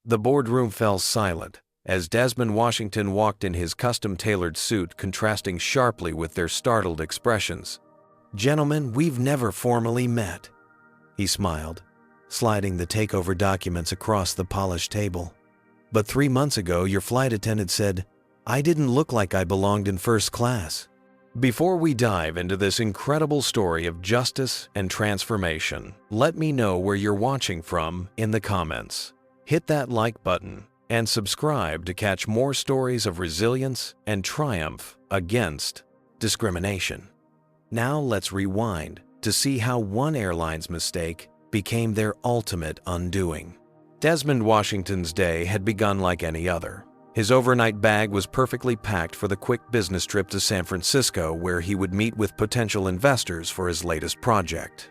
The boardroom fell silent as Desmond Washington walked in his custom-tailored suit, contrasting sharply with their startled expressions. "Gentlemen, we've never formally met," he smiled, sliding the takeover documents across the polished table. "But 3 months ago, your flight attendant said I didn't look like I belonged in first class." Before we dive into this incredible story of justice and transformation, let me know where you're watching from in the comments. Hit that like button and subscribe to catch more stories of resilience and triumph against discrimination. Now let's rewind to see how one airline's mistake became their ultimate undoing. Desmond Washington's day had begun like any other. His overnight bag was perfectly packed for the quick business trip to San Francisco, where he would meet with potential investors for his latest project.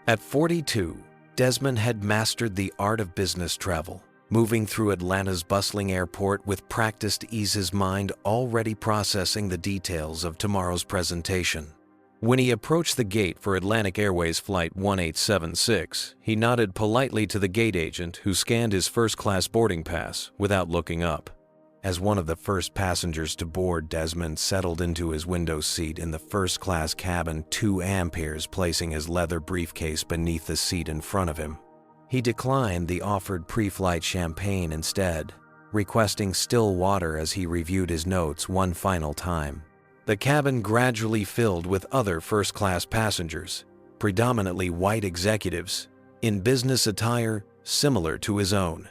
At 42, Desmond had mastered the art of business travel, moving through Atlanta's bustling airport with practiced ease, his mind already processing the details of tomorrow's presentation. When he approached the gate for Atlantic Airways Flight 1876, he nodded politely to the gate agent who scanned his first-class boarding pass without looking up. As one of the first passengers to board, Desmond settled into his window seat in the first-class cabin, 2 amperes placing his leather briefcase beneath the seat in front of him. He declined the offered pre-flight champagne instead, requesting still water as he reviewed his notes one final time. The cabin gradually filled with other first-class passengers, predominantly white executives, in business attire similar to his own.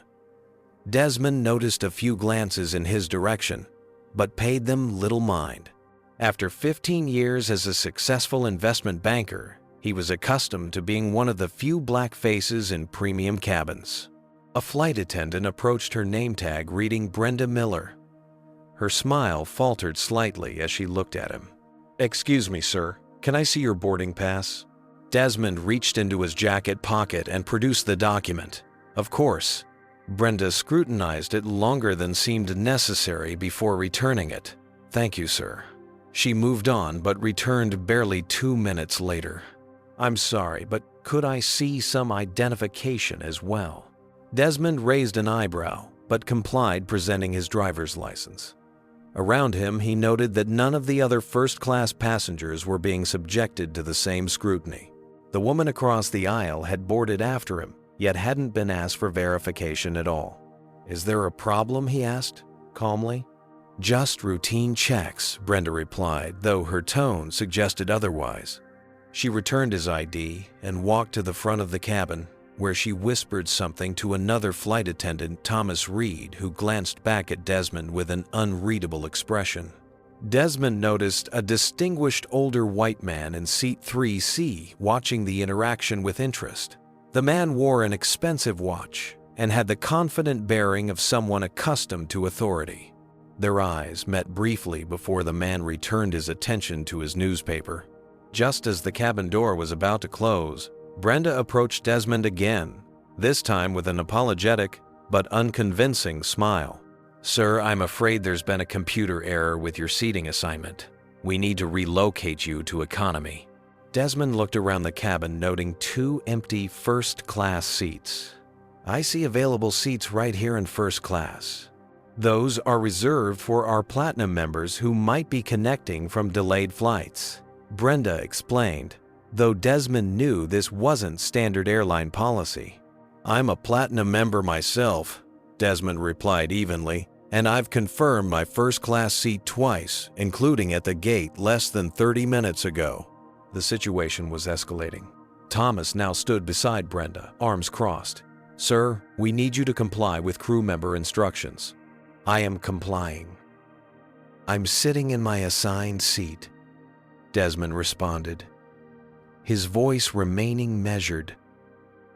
Desmond noticed a few glances in his direction, but paid them little mind. After 15 years as a successful investment banker, he was accustomed to being one of the few black faces in premium cabins. A flight attendant approached her name tag reading Brenda Miller. Her smile faltered slightly as she looked at him. "Excuse me, sir. Can I see your boarding pass?" Desmond reached into his jacket pocket and produced the document. Of course. Brenda scrutinized it longer than seemed necessary before returning it. "Thank you, sir." She moved on but returned barely 2 minutes later. "I'm sorry, but could I see some identification as well?" Desmond raised an eyebrow, but complied, presenting his driver's license. Around him, he noted that none of the other first-class passengers were being subjected to the same scrutiny. The woman across the aisle had boarded after him, yet hadn't been asked for verification at all. "Is there a problem?" he asked, calmly. "Just routine checks," Brenda replied, though her tone suggested otherwise. She returned his ID and walked to the front of the cabin, where she whispered something to another flight attendant, Thomas Reed, who glanced back at Desmond with an unreadable expression. Desmond noticed a distinguished older white man in seat 3C watching the interaction with interest. The man wore an expensive watch and had the confident bearing of someone accustomed to authority. Their eyes met briefly before the man returned his attention to his newspaper. Just as the cabin door was about to close, Brenda approached Desmond again, this time with an apologetic but unconvincing smile. "Sir, I'm afraid there's been a computer error with your seating assignment. We need to relocate you to economy." Desmond looked around the cabin, noting 2 empty first-class seats. "I see available seats right here in first class. Those are reserved for our platinum members who might be connecting from delayed flights," Brenda explained, though Desmond knew this wasn't standard airline policy. "I'm a platinum member myself," Desmond replied evenly, "and I've confirmed my first-class seat twice, including at the gate less than 30 minutes ago." The situation was escalating. Thomas now stood beside Brenda, arms crossed. "Sir, we need you to comply with crew member instructions." "I am complying. I'm sitting in my assigned seat," Desmond responded, his voice remaining measured,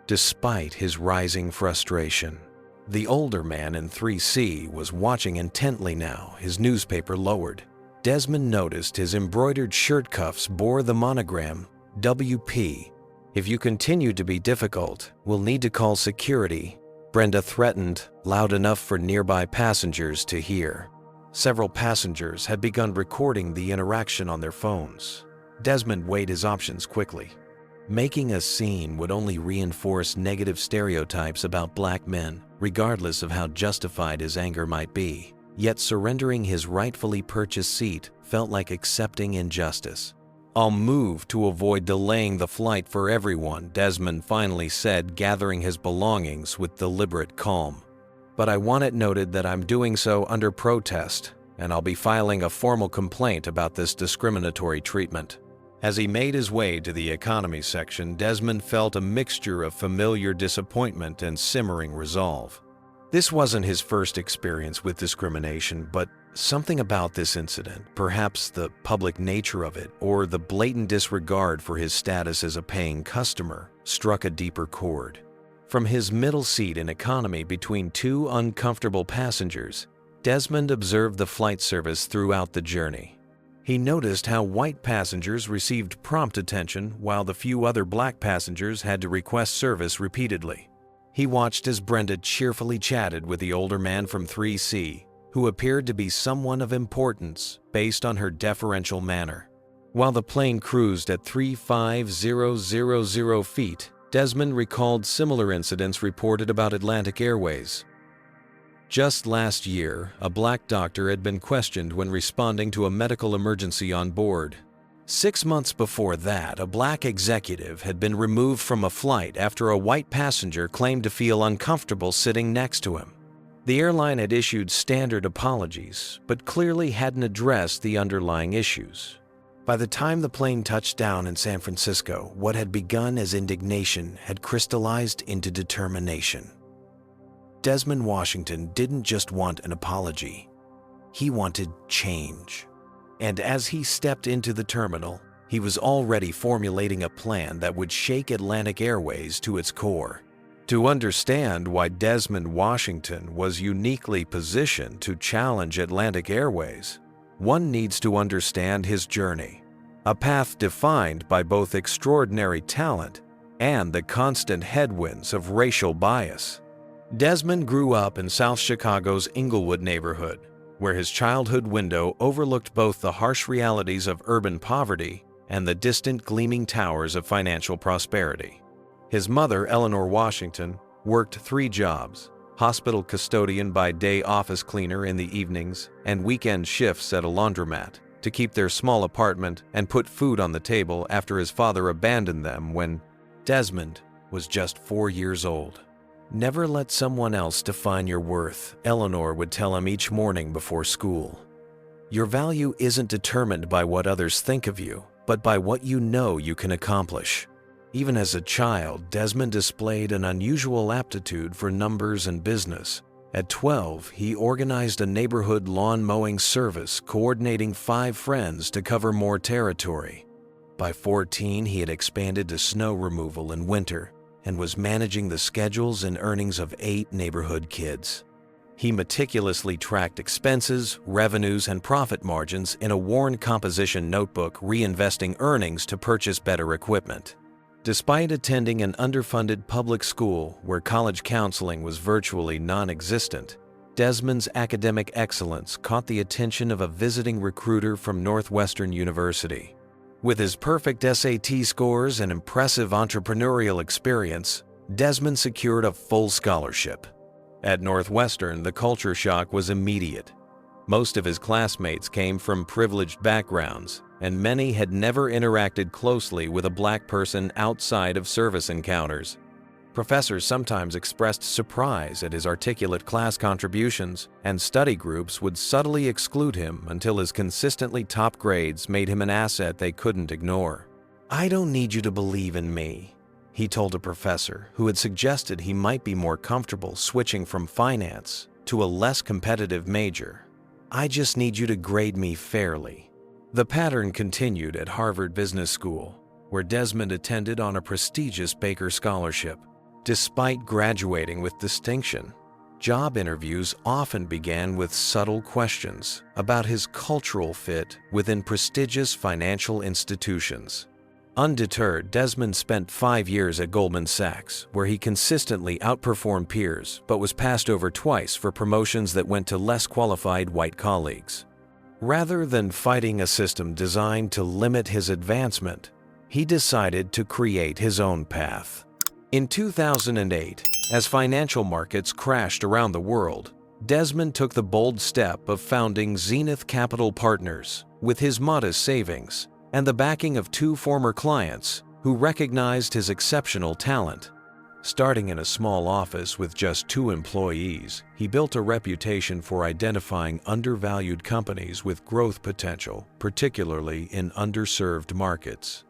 despite his rising frustration. The older man in 3C was watching intently now, his newspaper lowered. Desmond noticed his embroidered shirt cuffs bore the monogram WP. "If you continue to be difficult, we'll need to call security," Brenda threatened, loud enough for nearby passengers to hear. Several passengers had begun recording the interaction on their phones. Desmond weighed his options quickly. Making a scene would only reinforce negative stereotypes about black men, regardless of how justified his anger might be. Yet surrendering his rightfully purchased seat felt like accepting injustice. "I'll move to avoid delaying the flight for everyone," Desmond finally said, gathering his belongings with deliberate calm. "But I want it noted that I'm doing so under protest, and I'll be filing a formal complaint about this discriminatory treatment." As he made his way to the economy section, Desmond felt a mixture of familiar disappointment and simmering resolve. This wasn't his first experience with discrimination, but something about this incident, perhaps the public nature of it or the blatant disregard for his status as a paying customer, struck a deeper chord. From his middle seat in economy between two uncomfortable passengers, Desmond observed the flight service throughout the journey. He noticed how white passengers received prompt attention while the few other black passengers had to request service repeatedly. He watched as Brenda cheerfully chatted with the older man from 3C, who appeared to be someone of importance based on her deferential manner. While the plane cruised at 35,000 feet, Desmond recalled similar incidents reported about Atlantic Airways. Just last year, a black doctor had been questioned when responding to a medical emergency on board. 6 months before that, a black executive had been removed from a flight after a white passenger claimed to feel uncomfortable sitting next to him. The airline had issued standard apologies, but clearly hadn't addressed the underlying issues. By the time the plane touched down in San Francisco, what had begun as indignation had crystallized into determination. Desmond Washington didn't just want an apology. He wanted change. And as he stepped into the terminal, he was already formulating a plan that would shake Atlantic Airways to its core. To understand why Desmond Washington was uniquely positioned to challenge Atlantic Airways, one needs to understand his journey, a path defined by both extraordinary talent and the constant headwinds of racial bias. Desmond grew up in South Chicago's Inglewood neighborhood, where his childhood window overlooked both the harsh realities of urban poverty and the distant gleaming towers of financial prosperity. His mother, Eleanor Washington, worked 3 jobs: hospital custodian by day, office cleaner in the evenings, and weekend shifts at a laundromat to keep their small apartment and put food on the table after his father abandoned them when Desmond was just 4 years old. "Never let someone else define your worth," Eleanor would tell him each morning before school. "Your value isn't determined by what others think of you, but by what you know you can accomplish." Even as a child, Desmond displayed an unusual aptitude for numbers and business. At 12, he organized a neighborhood lawn mowing service, coordinating 5 friends to cover more territory. By 14, he had expanded to snow removal in winter and was managing the schedules and earnings of 8 neighborhood kids. He meticulously tracked expenses, revenues, and profit margins in a worn composition notebook, reinvesting earnings to purchase better equipment. Despite attending an underfunded public school where college counseling was virtually non-existent, Desmond's academic excellence caught the attention of a visiting recruiter from Northwestern University. With his perfect SAT scores and impressive entrepreneurial experience, Desmond secured a full scholarship. At Northwestern, the culture shock was immediate. Most of his classmates came from privileged backgrounds, and many had never interacted closely with a black person outside of service encounters. Professors sometimes expressed surprise at his articulate class contributions, and study groups would subtly exclude him until his consistently top grades made him an asset they couldn't ignore. "I don't need you to believe in me," he told a professor who had suggested he might be more comfortable switching from finance to a less competitive major. "I just need you to grade me fairly." The pattern continued at Harvard Business School, where Desmond attended on a prestigious Baker Scholarship. Despite graduating with distinction, job interviews often began with subtle questions about his cultural fit within prestigious financial institutions. Undeterred, Desmond spent 5 years at Goldman Sachs, where he consistently outperformed peers but was passed over twice for promotions that went to less qualified white colleagues. Rather than fighting a system designed to limit his advancement, he decided to create his own path. In 2008, as financial markets crashed around the world, Desmond took the bold step of founding Zenith Capital Partners with his modest savings and the backing of 2 former clients who recognized his exceptional talent. Starting in a small office with just 2 employees, he built a reputation for identifying undervalued companies with growth potential, particularly in underserved markets.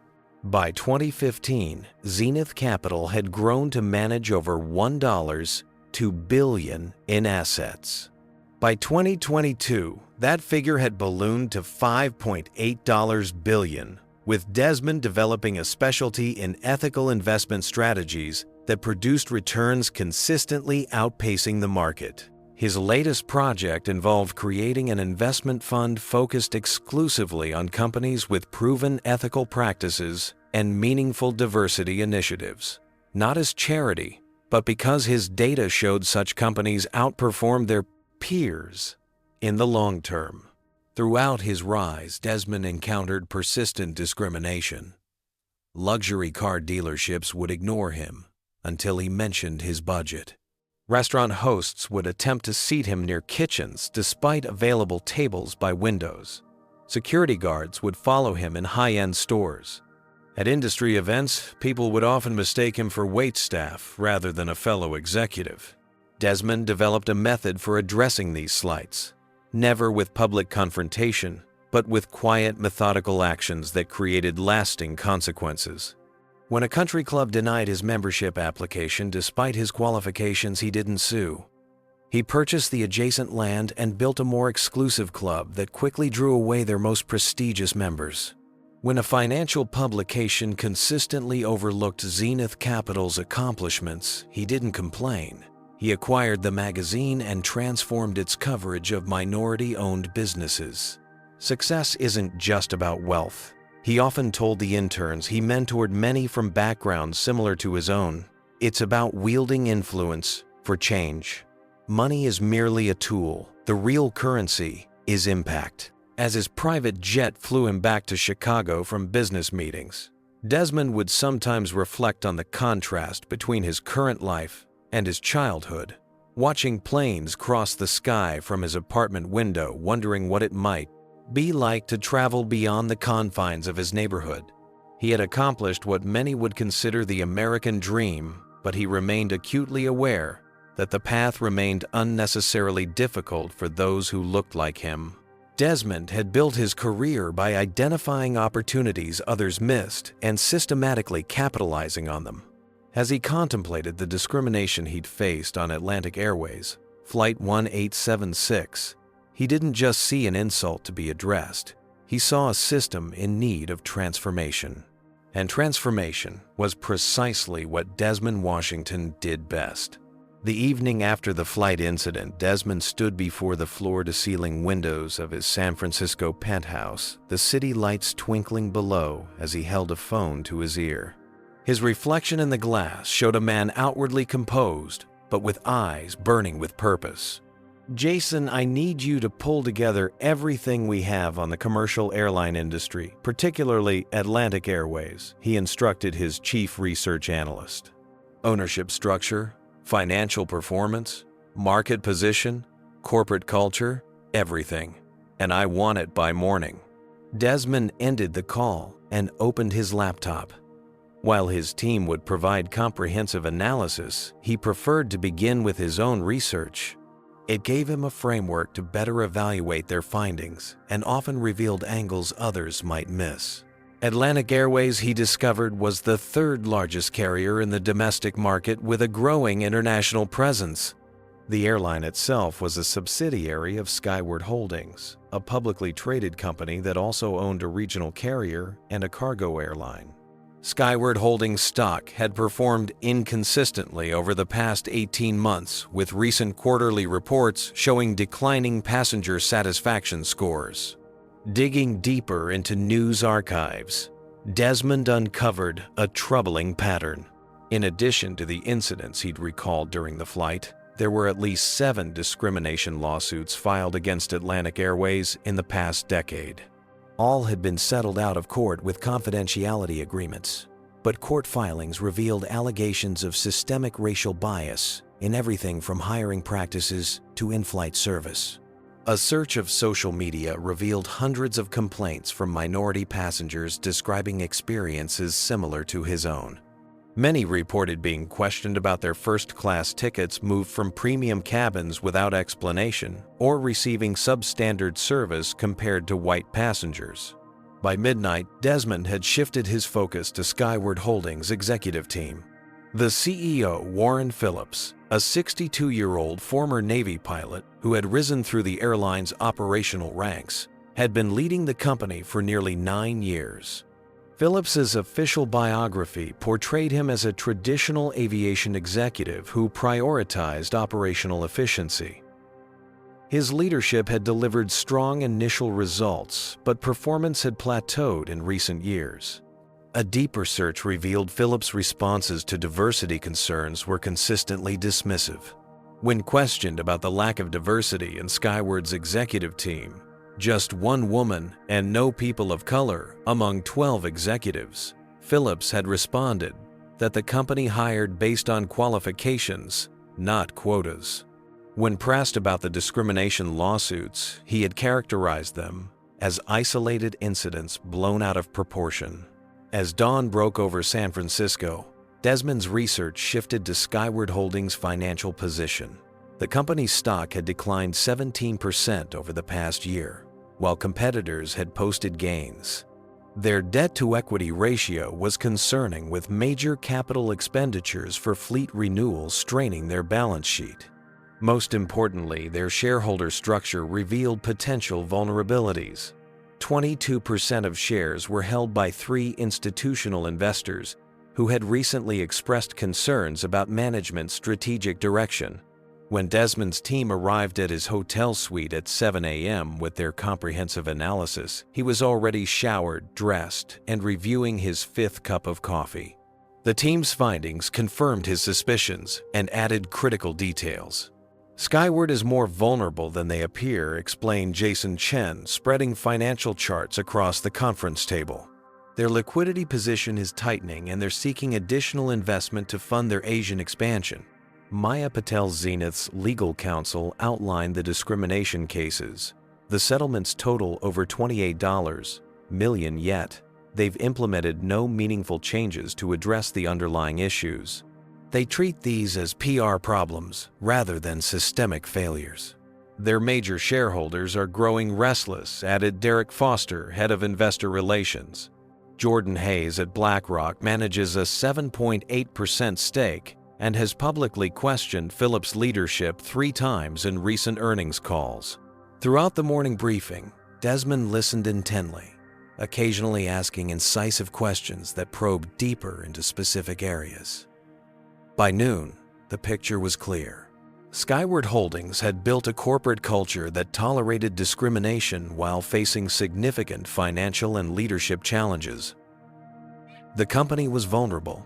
By 2015, Zenith Capital had grown to manage over $1.2 billion in assets. By 2022, that figure had ballooned to $5.8 billion, with Desmond developing a specialty in ethical investment strategies that produced returns consistently outpacing the market. His latest project involved creating an investment fund focused exclusively on companies with proven ethical practices and meaningful diversity initiatives. Not as charity, but because his data showed such companies outperformed their peers in the long term. Throughout his rise, Desmond encountered persistent discrimination. Luxury car dealerships would ignore him until he mentioned his budget. Restaurant hosts would attempt to seat him near kitchens despite available tables by windows. Security guards would follow him in high-end stores. At industry events, people would often mistake him for waitstaff rather than a fellow executive. Desmond developed a method for addressing these slights, never with public confrontation, but with quiet, methodical actions that created lasting consequences. When a country club denied his membership application despite his qualifications, he didn't sue. He purchased the adjacent land and built a more exclusive club that quickly drew away their most prestigious members. When a financial publication consistently overlooked Zenith Capital's accomplishments, he didn't complain. He acquired the magazine and transformed its coverage of minority-owned businesses. Success isn't just about wealth. He often told the interns he mentored many from backgrounds similar to his own. It's about wielding influence for change. Money is merely a tool. The real currency is impact. As his private jet flew him back to Chicago from business meetings, Desmond would sometimes reflect on the contrast between his current life and his childhood, watching planes cross the sky from his apartment window, wondering what it might be like to travel beyond the confines of his neighborhood. He had accomplished what many would consider the American dream, but he remained acutely aware that the path remained unnecessarily difficult for those who looked like him. Desmond had built his career by identifying opportunities others missed and systematically capitalizing on them. As he contemplated the discrimination he'd faced on Atlantic Airways, Flight 1876, he didn't just see an insult to be addressed. He saw a system in need of transformation. And transformation was precisely what Desmond Washington did best. The evening after the flight incident, Desmond stood before the floor-to-ceiling windows of his San Francisco penthouse, the city lights twinkling below as he held a phone to his ear. His reflection in the glass showed a man outwardly composed, but with eyes burning with purpose. "Jason, I need you to pull together everything we have on the commercial airline industry, particularly Atlantic Airways," he instructed his chief research analyst. "Ownership structure, financial performance, market position, corporate culture, everything. And I want it by morning." Desmond ended the call and opened his laptop. While his team would provide comprehensive analysis, he preferred to begin with his own research. It gave him a framework to better evaluate their findings and often revealed angles others might miss. Atlantic Airways, he discovered, was the third largest carrier in the domestic market with a growing international presence. The airline itself was a subsidiary of Skyward Holdings, a publicly traded company that also owned a regional carrier and a cargo airline. Skyward Holdings stock had performed inconsistently over the past 18 months, with recent quarterly reports showing declining passenger satisfaction scores. Digging deeper into news archives, Desmond uncovered a troubling pattern. In addition to the incidents he'd recalled during the flight, there were at least 7 discrimination lawsuits filed against Atlantic Airways in the past decade. All had been settled out of court with confidentiality agreements, but court filings revealed allegations of systemic racial bias in everything from hiring practices to in-flight service. A search of social media revealed hundreds of complaints from minority passengers describing experiences similar to his own. Many reported being questioned about their first-class tickets moved from premium cabins without explanation or receiving substandard service compared to white passengers. By midnight, Desmond had shifted his focus to Skyward Holdings' executive team. The CEO, Warren Phillips, a 62-year-old former Navy pilot who had risen through the airline's operational ranks, had been leading the company for nearly 9 years. Phillips's official biography portrayed him as a traditional aviation executive who prioritized operational efficiency. His leadership had delivered strong initial results, but performance had plateaued in recent years. A deeper search revealed Phillips' responses to diversity concerns were consistently dismissive. When questioned about the lack of diversity in Skyward's executive team, just one woman and no people of color among 12 executives, Phillips had responded that the company hired based on qualifications, not quotas. When pressed about the discrimination lawsuits, he had characterized them as isolated incidents blown out of proportion. As dawn broke over San Francisco, Desmond's research shifted to Skyward Holdings' financial position. The company's stock had declined 17% over the past year, while competitors had posted gains. Their debt-to-equity ratio was concerning, with major capital expenditures for fleet renewal straining their balance sheet. Most importantly, their shareholder structure revealed potential vulnerabilities. 22% of shares were held by 3 institutional investors who had recently expressed concerns about management's strategic direction. When Desmond's team arrived at his hotel suite at 7 a.m. with their comprehensive analysis, he was already showered, dressed, and reviewing his 5th cup of coffee. The team's findings confirmed his suspicions and added critical details. Skyward is more vulnerable than they appear, explained Jason Chen, spreading financial charts across the conference table. Their liquidity position is tightening and they're seeking additional investment to fund their Asian expansion. Maya Patel Zenith's legal counsel outlined the discrimination cases. The settlements total over $28 million, yet they've implemented no meaningful changes to address the underlying issues. They treat these as PR problems rather than systemic failures. Their major shareholders are growing restless, added Derek Foster, head of investor relations. Jordan Hayes at BlackRock manages a 7.8% stake and has publicly questioned Phillips' leadership 3 times in recent earnings calls. Throughout the morning briefing, Desmond listened intently, occasionally asking incisive questions that probed deeper into specific areas. By noon, the picture was clear. Skyward Holdings had built a corporate culture that tolerated discrimination while facing significant financial and leadership challenges. The company was vulnerable,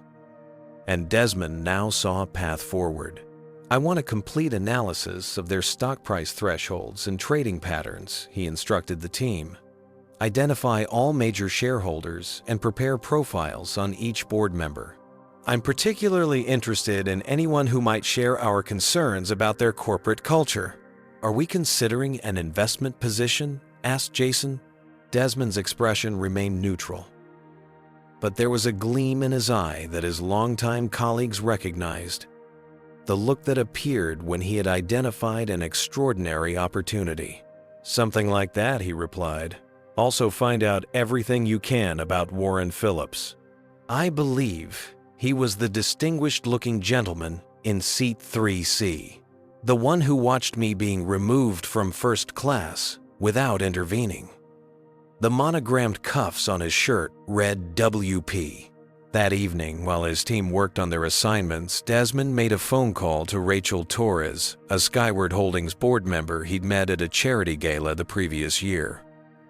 and Desmond now saw a path forward. "I want a complete analysis of their stock price thresholds and trading patterns," he instructed the team. "Identify all major shareholders and prepare profiles on each board member. I'm particularly interested in anyone who might share our concerns about their corporate culture." "Are we considering an investment position?" asked Jason. Desmond's expression remained neutral, but there was a gleam in his eye that his longtime colleagues recognized. The look that appeared when he had identified an extraordinary opportunity. "Something like that," he replied. "Also find out everything you can about Warren Phillips. I believe he was the distinguished-looking gentleman in seat 3C, the one who watched me being removed from first class without intervening." The monogrammed cuffs on his shirt read WP. That evening, while his team worked on their assignments, Desmond made a phone call to Rachel Torres, a Skyward Holdings board member he'd met at a charity gala the previous year.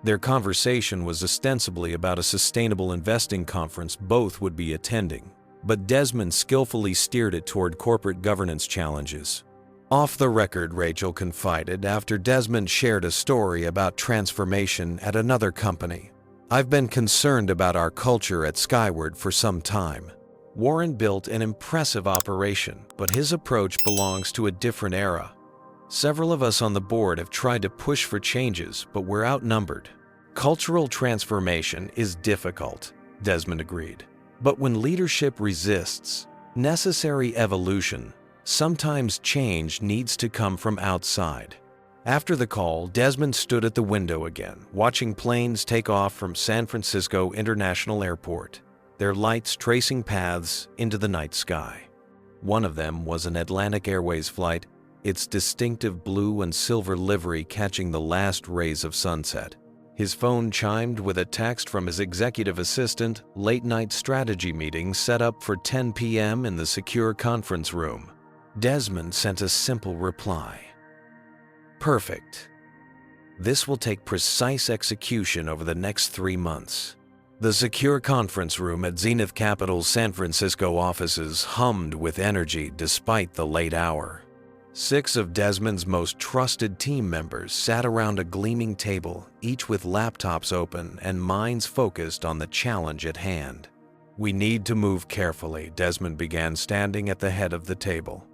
Their conversation was ostensibly about a sustainable investing conference both would be attending, but Desmond skillfully steered it toward corporate governance challenges. Off the record, Rachel confided after Desmond shared a story about transformation at another company. I've been concerned about our culture at Skyward for some time. Warren built an impressive operation, but his approach belongs to a different era. Several of us on the board have tried to push for changes, but we're outnumbered. Cultural transformation is difficult, Desmond agreed. But when leadership resists necessary evolution, sometimes change needs to come from outside. After the call, Desmond stood at the window again, watching planes take off from San Francisco International Airport, their lights tracing paths into the night sky. One of them was an Atlantic Airways flight, its distinctive blue and silver livery catching the last rays of sunset. His phone chimed with a text from his executive assistant, late-night strategy meeting set up for 10 p.m. in the secure conference room. Desmond sent a simple reply. Perfect. This will take precise execution over the next 3 months. The secure conference room at Zenith Capital's San Francisco offices hummed with energy despite the late hour. 6 of Desmond's most trusted team members sat around a gleaming table, each with laptops open and minds focused on the challenge at hand. We need to move carefully, Desmond began, standing at the head of the table.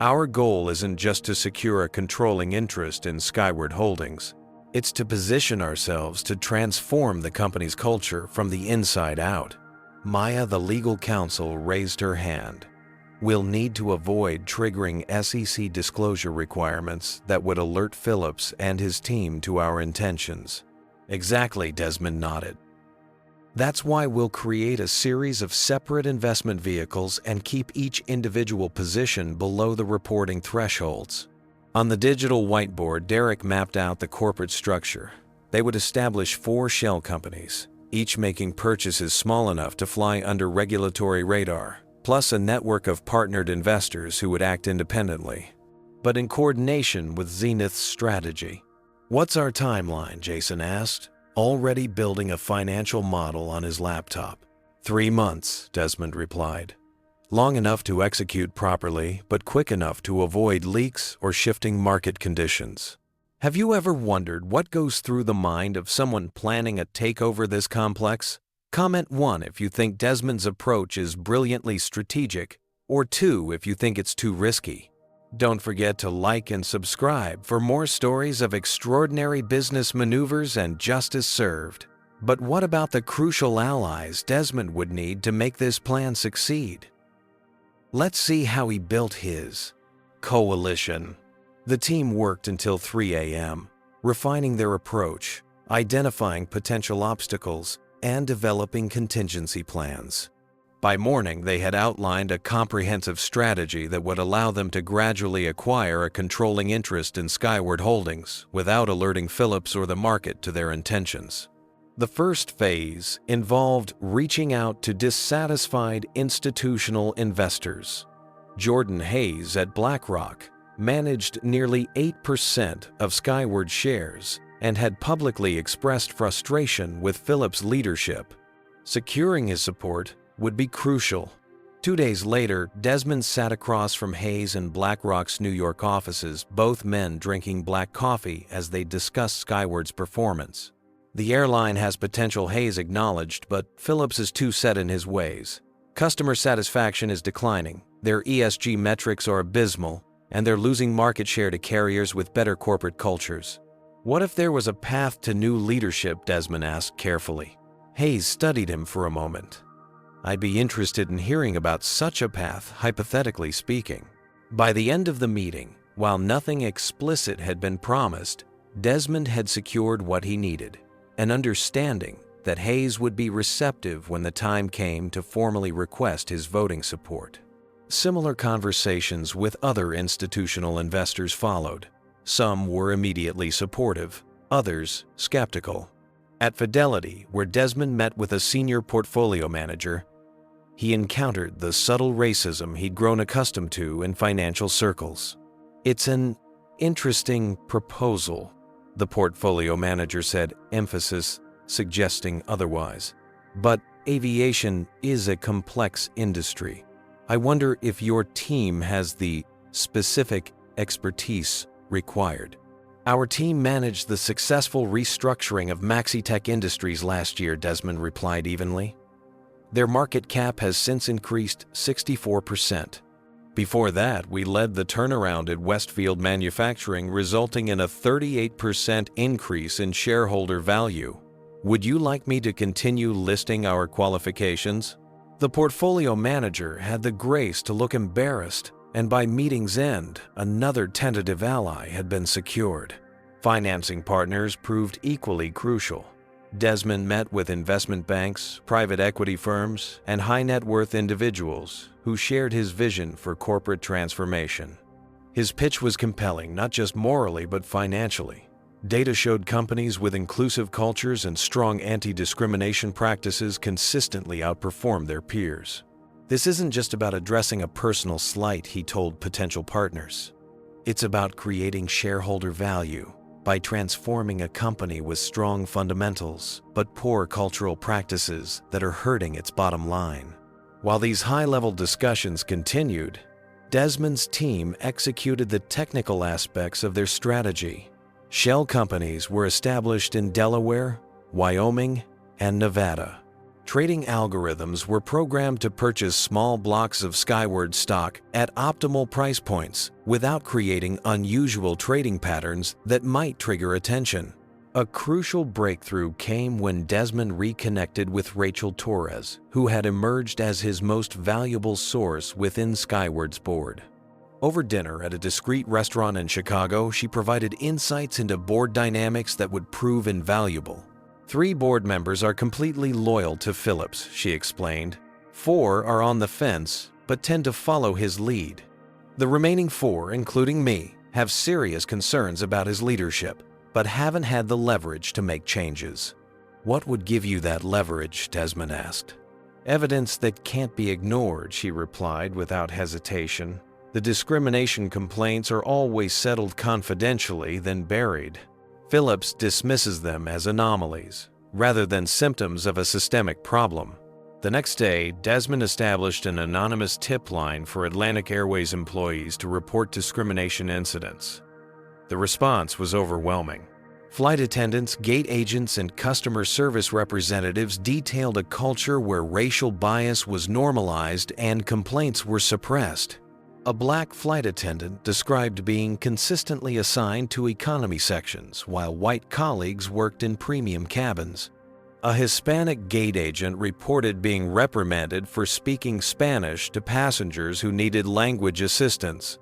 Our goal isn't just to secure a controlling interest in Skyward Holdings. It's to position ourselves to transform the company's culture from the inside out. Maya, the legal counsel, raised her hand. We'll need to avoid triggering SEC disclosure requirements that would alert Phillips and his team to our intentions. Exactly, Desmond nodded. That's why we'll create a series of separate investment vehicles and keep each individual position below the reporting thresholds. On the digital whiteboard, Derek mapped out the corporate structure. They would establish 4 shell companies, each making purchases small enough to fly under regulatory radar, plus a network of partnered investors who would act independently, but in coordination with Zenith's strategy. What's our timeline? Jason asked, already building a financial model on his laptop. 3 months, Desmond replied. Long enough to execute properly, but quick enough to avoid leaks or shifting market conditions. Have you ever wondered what goes through the mind of someone planning a takeover this complex? Comment 1 if you think Desmond's approach is brilliantly strategic, or 2 if you think it's too risky. Don't forget to like and subscribe for more stories of extraordinary business maneuvers and justice served. But what about the crucial allies Desmond would need to make this plan succeed? Let's see how he built his coalition. The team worked until 3 a.m., refining their approach, identifying potential obstacles, and developing contingency plans. By morning, they had outlined a comprehensive strategy that would allow them to gradually acquire a controlling interest in Skyward Holdings without alerting Phillips or the market to their intentions. The first phase involved reaching out to dissatisfied institutional investors. Jordan Hayes at BlackRock managed nearly 8% of Skyward shares and had publicly expressed frustration with Phillips' leadership. Securing his support would be crucial. 2 days later, Desmond sat across from Hayes in BlackRock's New York offices, both men drinking black coffee as they discussed Skyward's performance. The airline has potential, Hayes acknowledged, but Phillips is too set in his ways. Customer satisfaction is declining, their ESG metrics are abysmal, and they're losing market share to carriers with better corporate cultures. What if there was a path to new leadership? Desmond asked carefully. Hayes studied him for a moment. I'd be interested in hearing about such a path, hypothetically speaking. By the end of the meeting, while nothing explicit had been promised, Desmond had secured what he needed, an understanding that Hayes would be receptive when the time came to formally request his voting support. Similar conversations with other institutional investors followed. Some were immediately supportive, others skeptical. At Fidelity, where Desmond met with a senior portfolio manager, he encountered the subtle racism he'd grown accustomed to in financial circles. It's an interesting proposal, the portfolio manager said, emphasis suggesting otherwise. But aviation is a complex industry. I wonder if your team has the specific expertise required. Our team managed the successful restructuring of Maxitech Industries last year, Desmond replied evenly. Their market cap has since increased 64%. Before that, we led the turnaround at Westfield Manufacturing, resulting in a 38% increase in shareholder value. Would you like me to continue listing our qualifications? The portfolio manager had the grace to look embarrassed, and by meeting's end, another tentative ally had been secured. Financing partners proved equally crucial. Desmond met with investment banks, private equity firms, and high-net-worth individuals who shared his vision for corporate transformation. His pitch was compelling, not just morally but financially. Data showed companies with inclusive cultures and strong anti-discrimination practices consistently outperformed their peers. This isn't just about addressing a personal slight, he told potential partners. It's about creating shareholder value by transforming a company with strong fundamentals but poor cultural practices that are hurting its bottom line. While these high-level discussions continued, Desmond's team executed the technical aspects of their strategy. Shell companies were established in Delaware, Wyoming, and Nevada. Trading algorithms were programmed to purchase small blocks of Skyward stock at optimal price points without creating unusual trading patterns that might trigger attention. A crucial breakthrough came when Desmond reconnected with Rachel Torres, who had emerged as his most valuable source within Skyward's board. Over dinner at a discreet restaurant in Chicago, she provided insights into board dynamics that would prove invaluable. 3 board members are completely loyal to Phillips, she explained. 4 are on the fence, but tend to follow his lead. The remaining 4, including me, have serious concerns about his leadership, but haven't had the leverage to make changes. What would give you that leverage? Desmond asked. Evidence that can't be ignored, she replied without hesitation. The discrimination complaints are always settled confidentially, then buried. Phillips dismisses them as anomalies, rather than symptoms of a systemic problem. The next day, Desmond established an anonymous tip line for Atlantic Airways employees to report discrimination incidents. The response was overwhelming. Flight attendants, gate agents, and customer service representatives detailed a culture where racial bias was normalized and complaints were suppressed. A black flight attendant described being consistently assigned to economy sections, while white colleagues worked in premium cabins. A Hispanic gate agent reported being reprimanded for speaking Spanish to passengers who needed language assistance.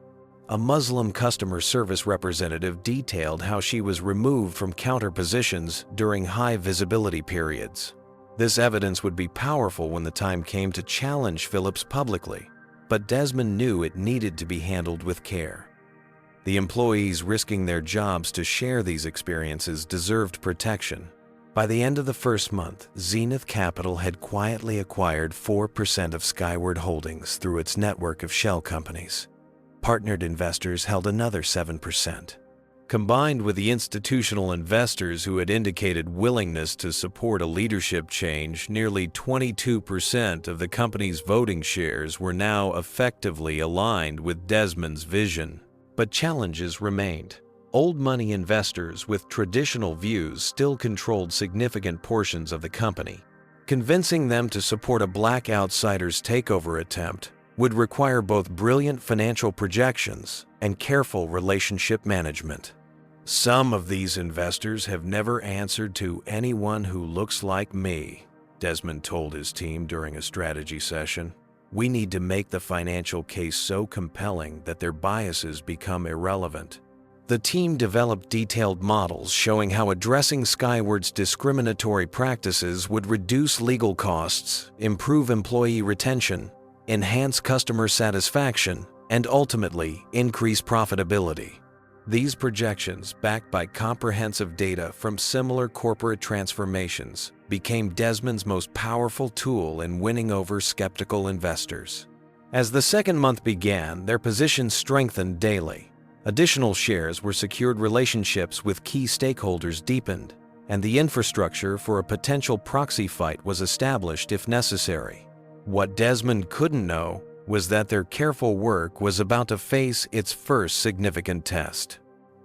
A Muslim customer service representative detailed how she was removed from counter positions during high visibility periods. This evidence would be powerful when the time came to challenge Phillips publicly, but Desmond knew it needed to be handled with care. The employees risking their jobs to share these experiences deserved protection. By the end of the first month, Zenith Capital had quietly acquired 4% of Skyward Holdings through its network of shell companies. Partnered investors held another 7%. Combined with the institutional investors who had indicated willingness to support a leadership change, nearly 22% of the company's voting shares were now effectively aligned with Desmond's vision. But challenges remained. Old money investors with traditional views still controlled significant portions of the company. Convincing them to support a black outsider's takeover attempt would require both brilliant financial projections and careful relationship management. Some of these investors have never answered to anyone who looks like me, Desmond told his team during a strategy session. We need to make the financial case so compelling that their biases become irrelevant. The team developed detailed models showing how addressing Skyward's discriminatory practices would reduce legal costs, improve employee retention, enhance customer satisfaction, and ultimately increase profitability. These projections, backed by comprehensive data from similar corporate transformations, became Desmond's most powerful tool in winning over skeptical investors. As the second month began, their positions strengthened daily. Additional shares were secured, relationships with key stakeholders deepened, and the infrastructure for a potential proxy fight was established if necessary. What Desmond couldn't know was that their careful work was about to face its first significant test.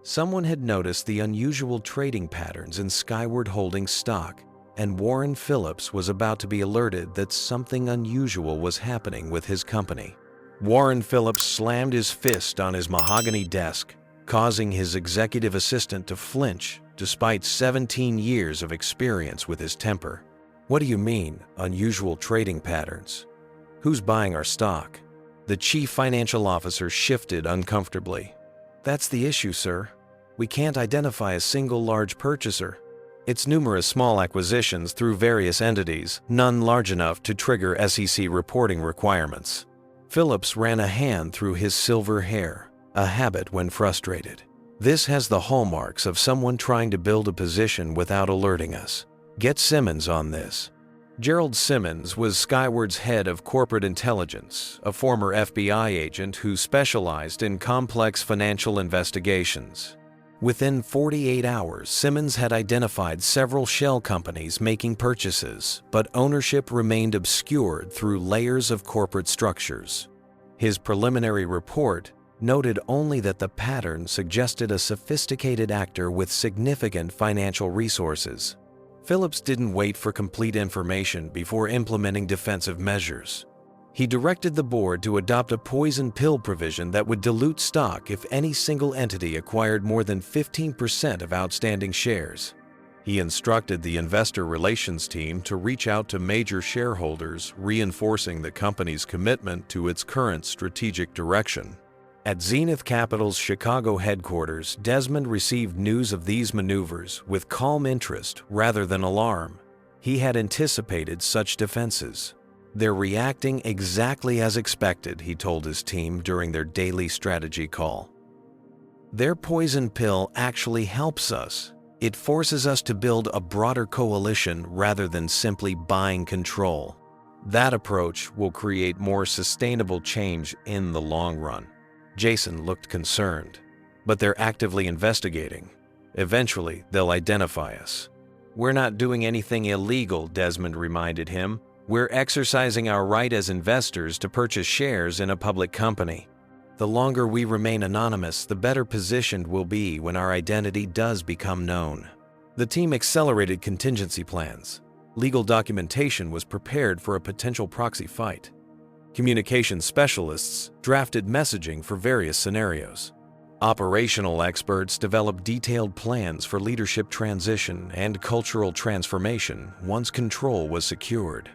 Someone had noticed the unusual trading patterns in Skyward Holdings stock, and Warren Phillips was about to be alerted that something unusual was happening with his company. Warren Phillips slammed his fist on his mahogany desk, causing his executive assistant to flinch despite 17 years of experience with his temper. "What do you mean, unusual trading patterns? Who's buying our stock?" The chief financial officer shifted uncomfortably. "That's the issue, sir. We can't identify a single large purchaser. It's numerous small acquisitions through various entities, none large enough to trigger SEC reporting requirements." Phillips ran a hand through his silver hair, a habit when frustrated. "This has the hallmarks of someone trying to build a position without alerting us. Get Simmons on this." Gerald Simmons was Skyward's head of corporate intelligence, a former FBI agent who specialized in complex financial investigations. Within 48 hours, Simmons had identified several shell companies making purchases, but ownership remained obscured through layers of corporate structures. His preliminary report noted only that the pattern suggested a sophisticated actor with significant financial resources. Phillips didn't wait for complete information before implementing defensive measures. He directed the board to adopt a poison pill provision that would dilute stock if any single entity acquired more than 15% of outstanding shares. He instructed the investor relations team to reach out to major shareholders, reinforcing the company's commitment to its current strategic direction. At Zenith Capital's Chicago headquarters, Desmond received news of these maneuvers with calm interest rather than alarm. He had anticipated such defenses. "They're reacting exactly as expected," he told his team during their daily strategy call. "Their poison pill actually helps us. It forces us to build a broader coalition rather than simply buying control. That approach will create more sustainable change in the long run." Jason looked concerned. "But they're actively investigating. Eventually, they'll identify us." "We're not doing anything illegal," Desmond reminded him. "We're exercising our right as investors to purchase shares in a public company. The longer we remain anonymous, the better positioned we'll be when our identity does become known." The team accelerated contingency plans. Legal documentation was prepared for a potential proxy fight. Communications specialists drafted messaging for various scenarios. Operational experts developed detailed plans for leadership transition and cultural transformation once control was secured.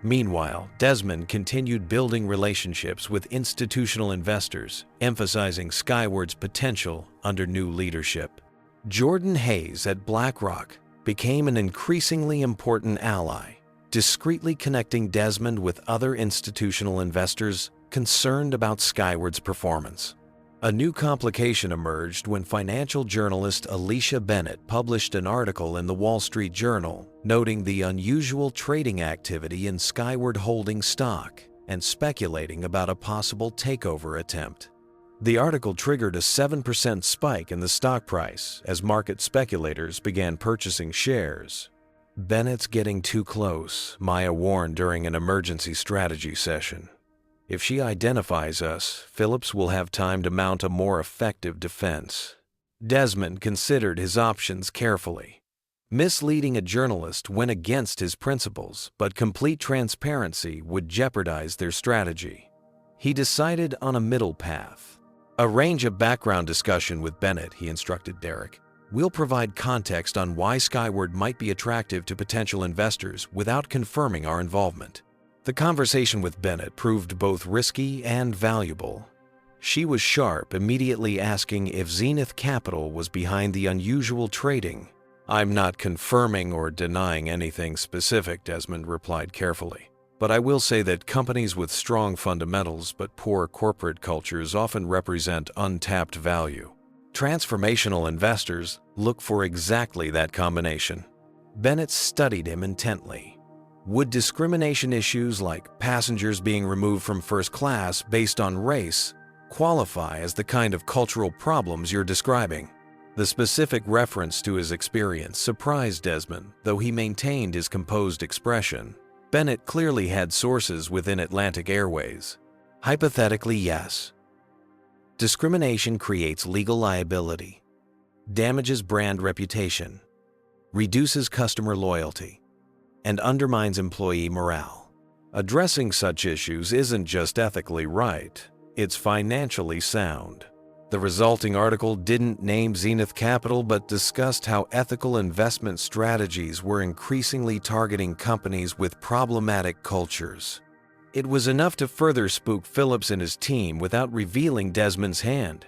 Meanwhile, Desmond continued building relationships with institutional investors, emphasizing Skyward's potential under new leadership. Jordan Hayes at BlackRock became an increasingly important ally, discreetly connecting Desmond with other institutional investors concerned about Skyward's performance. A new complication emerged when financial journalist Alicia Bennett published an article in the Wall Street Journal noting the unusual trading activity in Skyward Holdings stock and speculating about a possible takeover attempt. The article triggered a 7% spike in the stock price as market speculators began purchasing shares. "Bennett's getting too close," Maya warned during an emergency strategy session. "If she identifies us, Phillips will have time to mount a more effective defense." Desmond considered his options carefully. Misleading a journalist went against his principles, but complete transparency would jeopardize their strategy. He decided on a middle path. "Arrange a background discussion with Bennett," he instructed Derek. "We'll provide context on why Skyward might be attractive to potential investors without confirming our involvement." The conversation with Bennett proved both risky and valuable. She was sharp, immediately asking if Zenith Capital was behind the unusual trading. "I'm not confirming or denying anything specific," Desmond replied carefully. "But I will say that companies with strong fundamentals but poor corporate cultures often represent untapped value. Transformational investors look for exactly that combination." Bennett studied him intently. "Would discrimination issues like passengers being removed from first class based on race qualify as the kind of cultural problems you're describing?" The specific reference to his experience surprised Desmond, though he maintained his composed expression. Bennett clearly had sources within Atlantic Airways. Hypothetically, yes. Discrimination creates legal liability, damages brand reputation, reduces customer loyalty, and undermines employee morale. Addressing such issues isn't just ethically right, it's financially sound. The resulting article didn't name Zenith Capital but discussed how ethical investment strategies were increasingly targeting companies with problematic cultures. It was enough to further spook Phillips and his team without revealing Desmond's hand.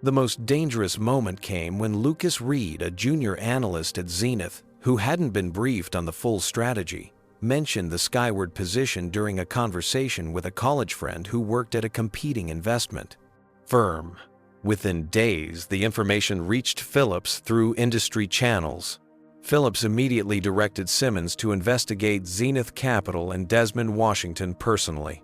The most dangerous moment came when Lucas Reed, a junior analyst at Zenith, who hadn't been briefed on the full strategy, mentioned the Skyward position during a conversation with a college friend who worked at a competing investment firm. Within days, the information reached Phillips through industry channels. Phillips immediately directed Simmons to investigate Zenith Capital and Desmond Washington personally.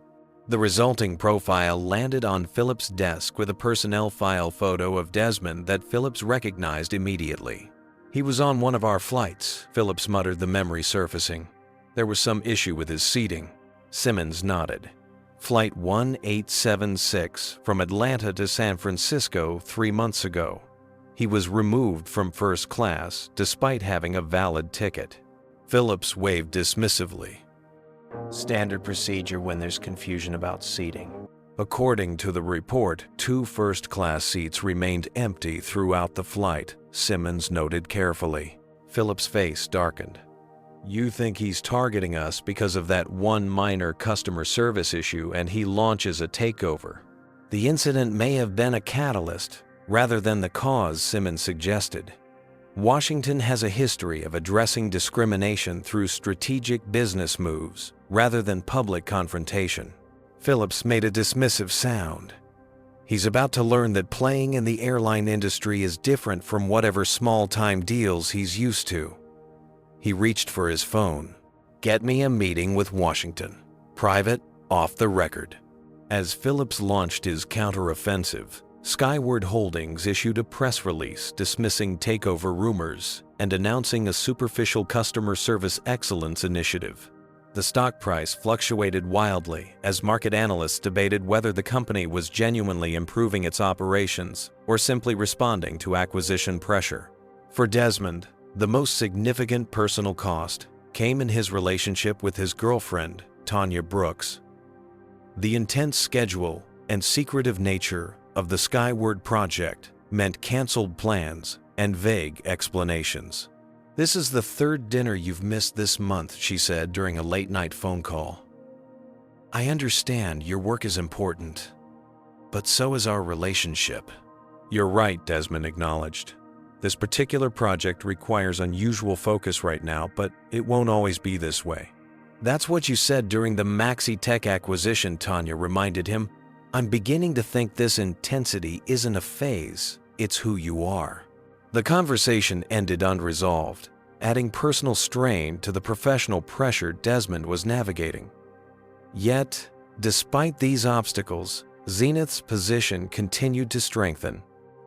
The resulting profile landed on Phillips' desk with a personnel file photo of Desmond that Phillips recognized immediately. "He was on one of our flights," Phillips muttered, the memory surfacing. "There was some issue with his seating." Simmons nodded. "Flight 1876 from Atlanta to San Francisco 3 months ago. He was removed from first class despite having a valid ticket." Phillips waved dismissively. "Standard procedure when there's confusion about seating." According to the report, 2 first-class seats remained empty throughout the flight, Simmons noted carefully. Phillips' face darkened. "You think he's targeting us because of that one minor customer service issue and he launches a takeover?" "The incident may have been a catalyst rather than the cause," Simmons suggested. "Washington has a history of addressing discrimination through strategic business moves rather than public confrontation." Phillips made a dismissive sound. "He's about to learn that playing in the airline industry is different from whatever small-time deals he's used to." He reached for his phone. "Get me a meeting with Washington. Private, off the record." As Phillips launched his counteroffensive, Skyward Holdings issued a press release dismissing takeover rumors and announcing a superficial customer service excellence initiative. The stock price fluctuated wildly as market analysts debated whether the company was genuinely improving its operations or simply responding to acquisition pressure. For Desmond, the most significant personal cost came in his relationship with his girlfriend, Tanya Brooks. The intense schedule and secretive nature of the Skyward project meant canceled plans and vague explanations. "This is the 3rd dinner you've missed this month," she said during a late-night phone call. "I understand your work is important, but so is our relationship." "You're right," Desmond acknowledged. "This particular project requires unusual focus right now, but it won't always be this way." "That's what you said during the Maxi Tech acquisition," Tanya reminded him. "I'm beginning to think this intensity isn't a phase, it's who you are." The conversation ended unresolved, adding personal strain to the professional pressure Desmond was navigating. Yet, despite these obstacles, Zenith's position continued to strengthen.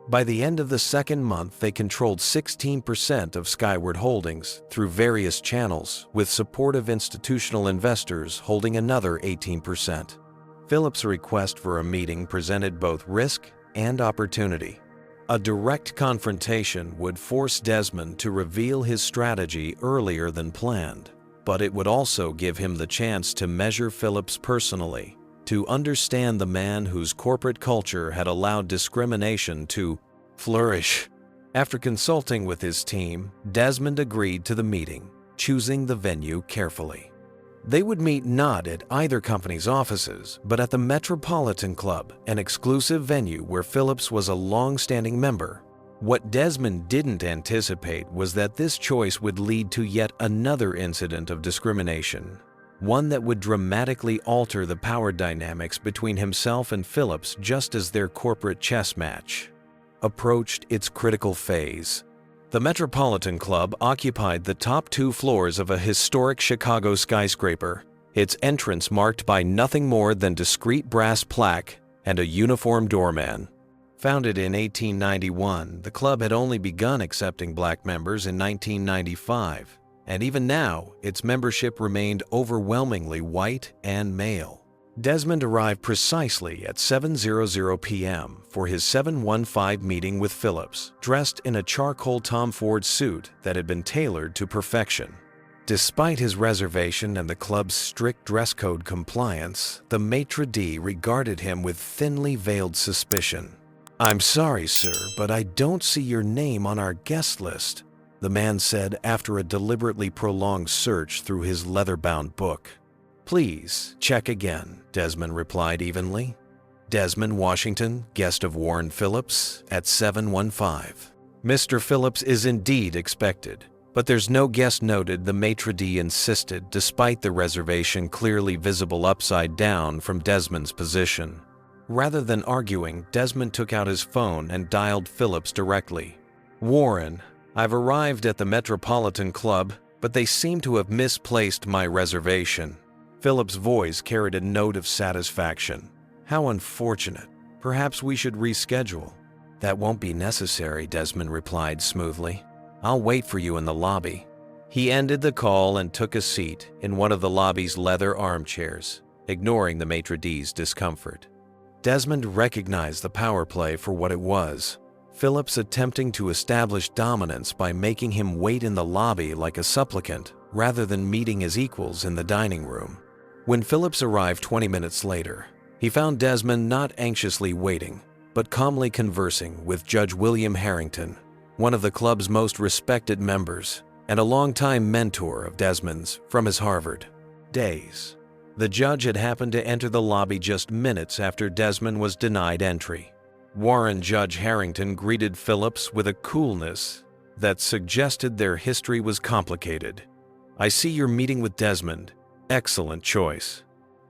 By the end of the 2nd month, they controlled 16% of Skyward Holdings through various channels, with supportive institutional investors holding another 18%. Phillips' request for a meeting presented both risk and opportunity. A direct confrontation would force Desmond to reveal his strategy earlier than planned, but it would also give him the chance to measure Phillips personally, to understand the man whose corporate culture had allowed discrimination to flourish. After consulting with his team, Desmond agreed to the meeting, choosing the venue carefully. They would meet not at either company's offices, but at the Metropolitan Club, an exclusive venue where Phillips was a long-standing member. What Desmond didn't anticipate was that this choice would lead to yet another incident of discrimination, one that would dramatically alter the power dynamics between himself and Phillips just as their corporate chess match approached its critical phase. The Metropolitan Club occupied the top 2 floors of a historic Chicago skyscraper, its entrance marked by nothing more than discreet brass plaque and a uniformed doorman. Founded in 1891, the club had only begun accepting black members in 1995, and even now, its membership remained overwhelmingly white and male. Desmond arrived precisely at 7:00 p.m. for his 7:15 meeting with Phillips, dressed in a charcoal Tom Ford suit that had been tailored to perfection. Despite his reservation and the club's strict dress code compliance, the maitre d' regarded him with thinly veiled suspicion. "I'm sorry, sir, but I don't see your name on our guest list," the man said after a deliberately prolonged search through his leather-bound book. "Please, check again," Desmond replied evenly. "Desmond Washington, guest of Warren Phillips, at 7:15. Mr. Phillips is indeed expected, but there's no guest noted," the maitre d' insisted, despite the reservation clearly visible upside down from Desmond's position. Rather than arguing, Desmond took out his phone and dialed Phillips directly. "Warren, I've arrived at the Metropolitan Club, but they seem to have misplaced my reservation." Phillips' voice carried a note of satisfaction. "How unfortunate. Perhaps we should reschedule." "That won't be necessary," Desmond replied smoothly. "I'll wait for you in the lobby." He ended the call and took a seat in one of the lobby's leather armchairs, ignoring the maitre d's discomfort. Desmond recognized the power play for what it was. Phillips attempting to establish dominance by making him wait in the lobby like a supplicant rather than meeting his equals in the dining room. When Phillips arrived 20 minutes later, he found Desmond not anxiously waiting, but calmly conversing with Judge William Harrington, one of the club's most respected members and a longtime mentor of Desmond's from his Harvard days. The judge had happened to enter the lobby just minutes after Desmond was denied entry. Warren Judge Harrington greeted Phillips with a coolness that suggested their history was complicated. "I see you're meeting with Desmond. Excellent choice.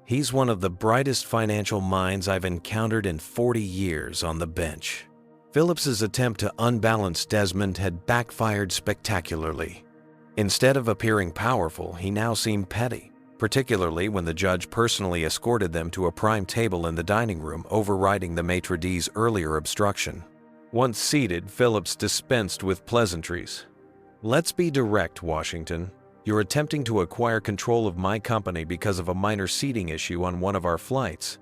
He's one of the brightest financial minds I've encountered in 40 years on the bench." Phillips's attempt to unbalance Desmond had backfired spectacularly. Instead of appearing powerful, he now seemed petty, particularly when the judge personally escorted them to a prime table in the dining room, overriding the maitre d's earlier obstruction. Once seated, Phillips dispensed with pleasantries. "Let's be direct, Washington. You're attempting to acquire control of my company because of a minor seating issue on one of our flights."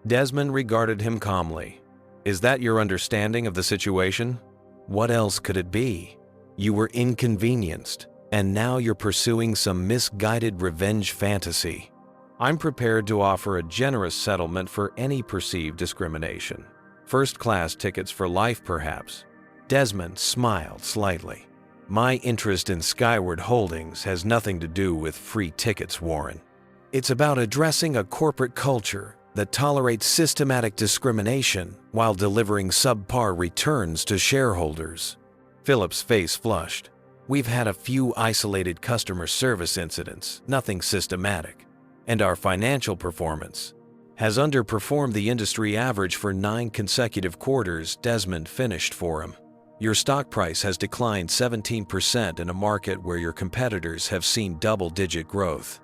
Desmond regarded him calmly. "Is that your understanding of the situation?" "What else could it be? You were inconvenienced, and now you're pursuing some misguided revenge fantasy. I'm prepared to offer a generous settlement for any perceived discrimination. First-class tickets for life, perhaps." Desmond smiled slightly. "My interest in Skyward Holdings has nothing to do with free tickets, Warren. It's about addressing a corporate culture that tolerates systematic discrimination while delivering subpar returns to shareholders." Phillips' face flushed. "We've had a few isolated customer service incidents, nothing systematic. And our financial performance has underperformed the industry average for 9 consecutive quarters," Desmond finished for him. "Your stock price has declined 17% in a market where your competitors have seen double-digit growth.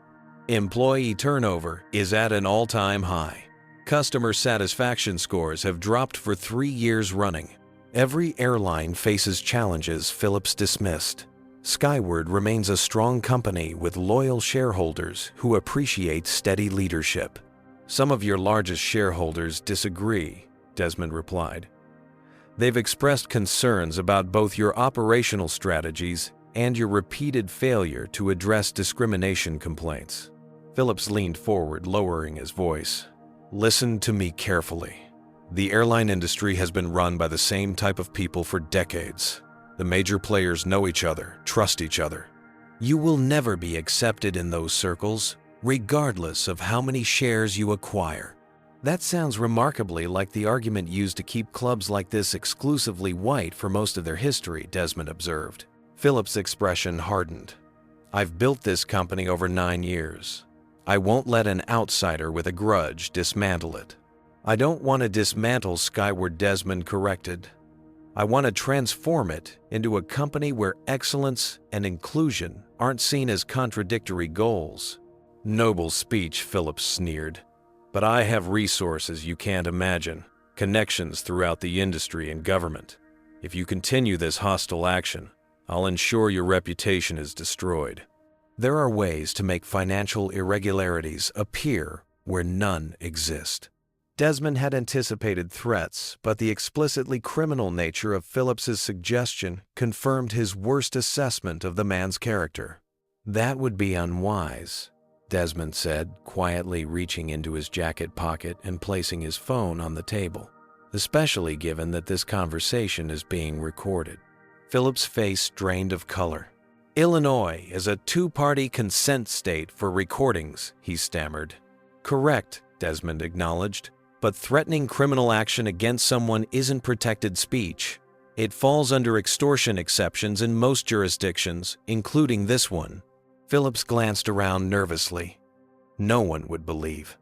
Employee turnover is at an all-time high. Customer satisfaction scores have dropped for 3 years running. Every airline faces challenges," Phillips dismissed. "Skyward remains a strong company with loyal shareholders who appreciate steady leadership." "Some of your largest shareholders disagree," Desmond replied. "They've expressed concerns about both your operational strategies and your repeated failure to address discrimination complaints." Phillips leaned forward, lowering his voice. "Listen to me carefully. The airline industry has been run by the same type of people for decades. The major players know each other, trust each other. You will never be accepted in those circles, regardless of how many shares you acquire." "That sounds remarkably like the argument used to keep clubs like this exclusively white for most of their history," Desmond observed. Phillips' expression hardened. "I've built this company over 9 years. I won't let an outsider with a grudge dismantle it." "I don't want to dismantle Skyward," Desmond corrected. "I want to transform it into a company where excellence and inclusion aren't seen as contradictory goals." "Noble speech," Phillips sneered. "But I have resources you can't imagine, connections throughout the industry and government. If you continue this hostile action, I'll ensure your reputation is destroyed." "There are ways to make financial irregularities appear where none exist. Desmond had anticipated threats, but the explicitly criminal nature of Phillips's suggestion confirmed his worst assessment of the man's character. "That would be unwise," Desmond said, quietly reaching into his jacket pocket and placing his phone on the table, "especially given that this conversation is being recorded." Phillips' face drained of color. "Illinois is a two-party consent state for recordings," he stammered. "Correct," Desmond acknowledged. "But threatening criminal action against someone isn't protected speech. It falls under extortion exceptions in most jurisdictions, including this one." Phillips glanced around nervously. "No one would believe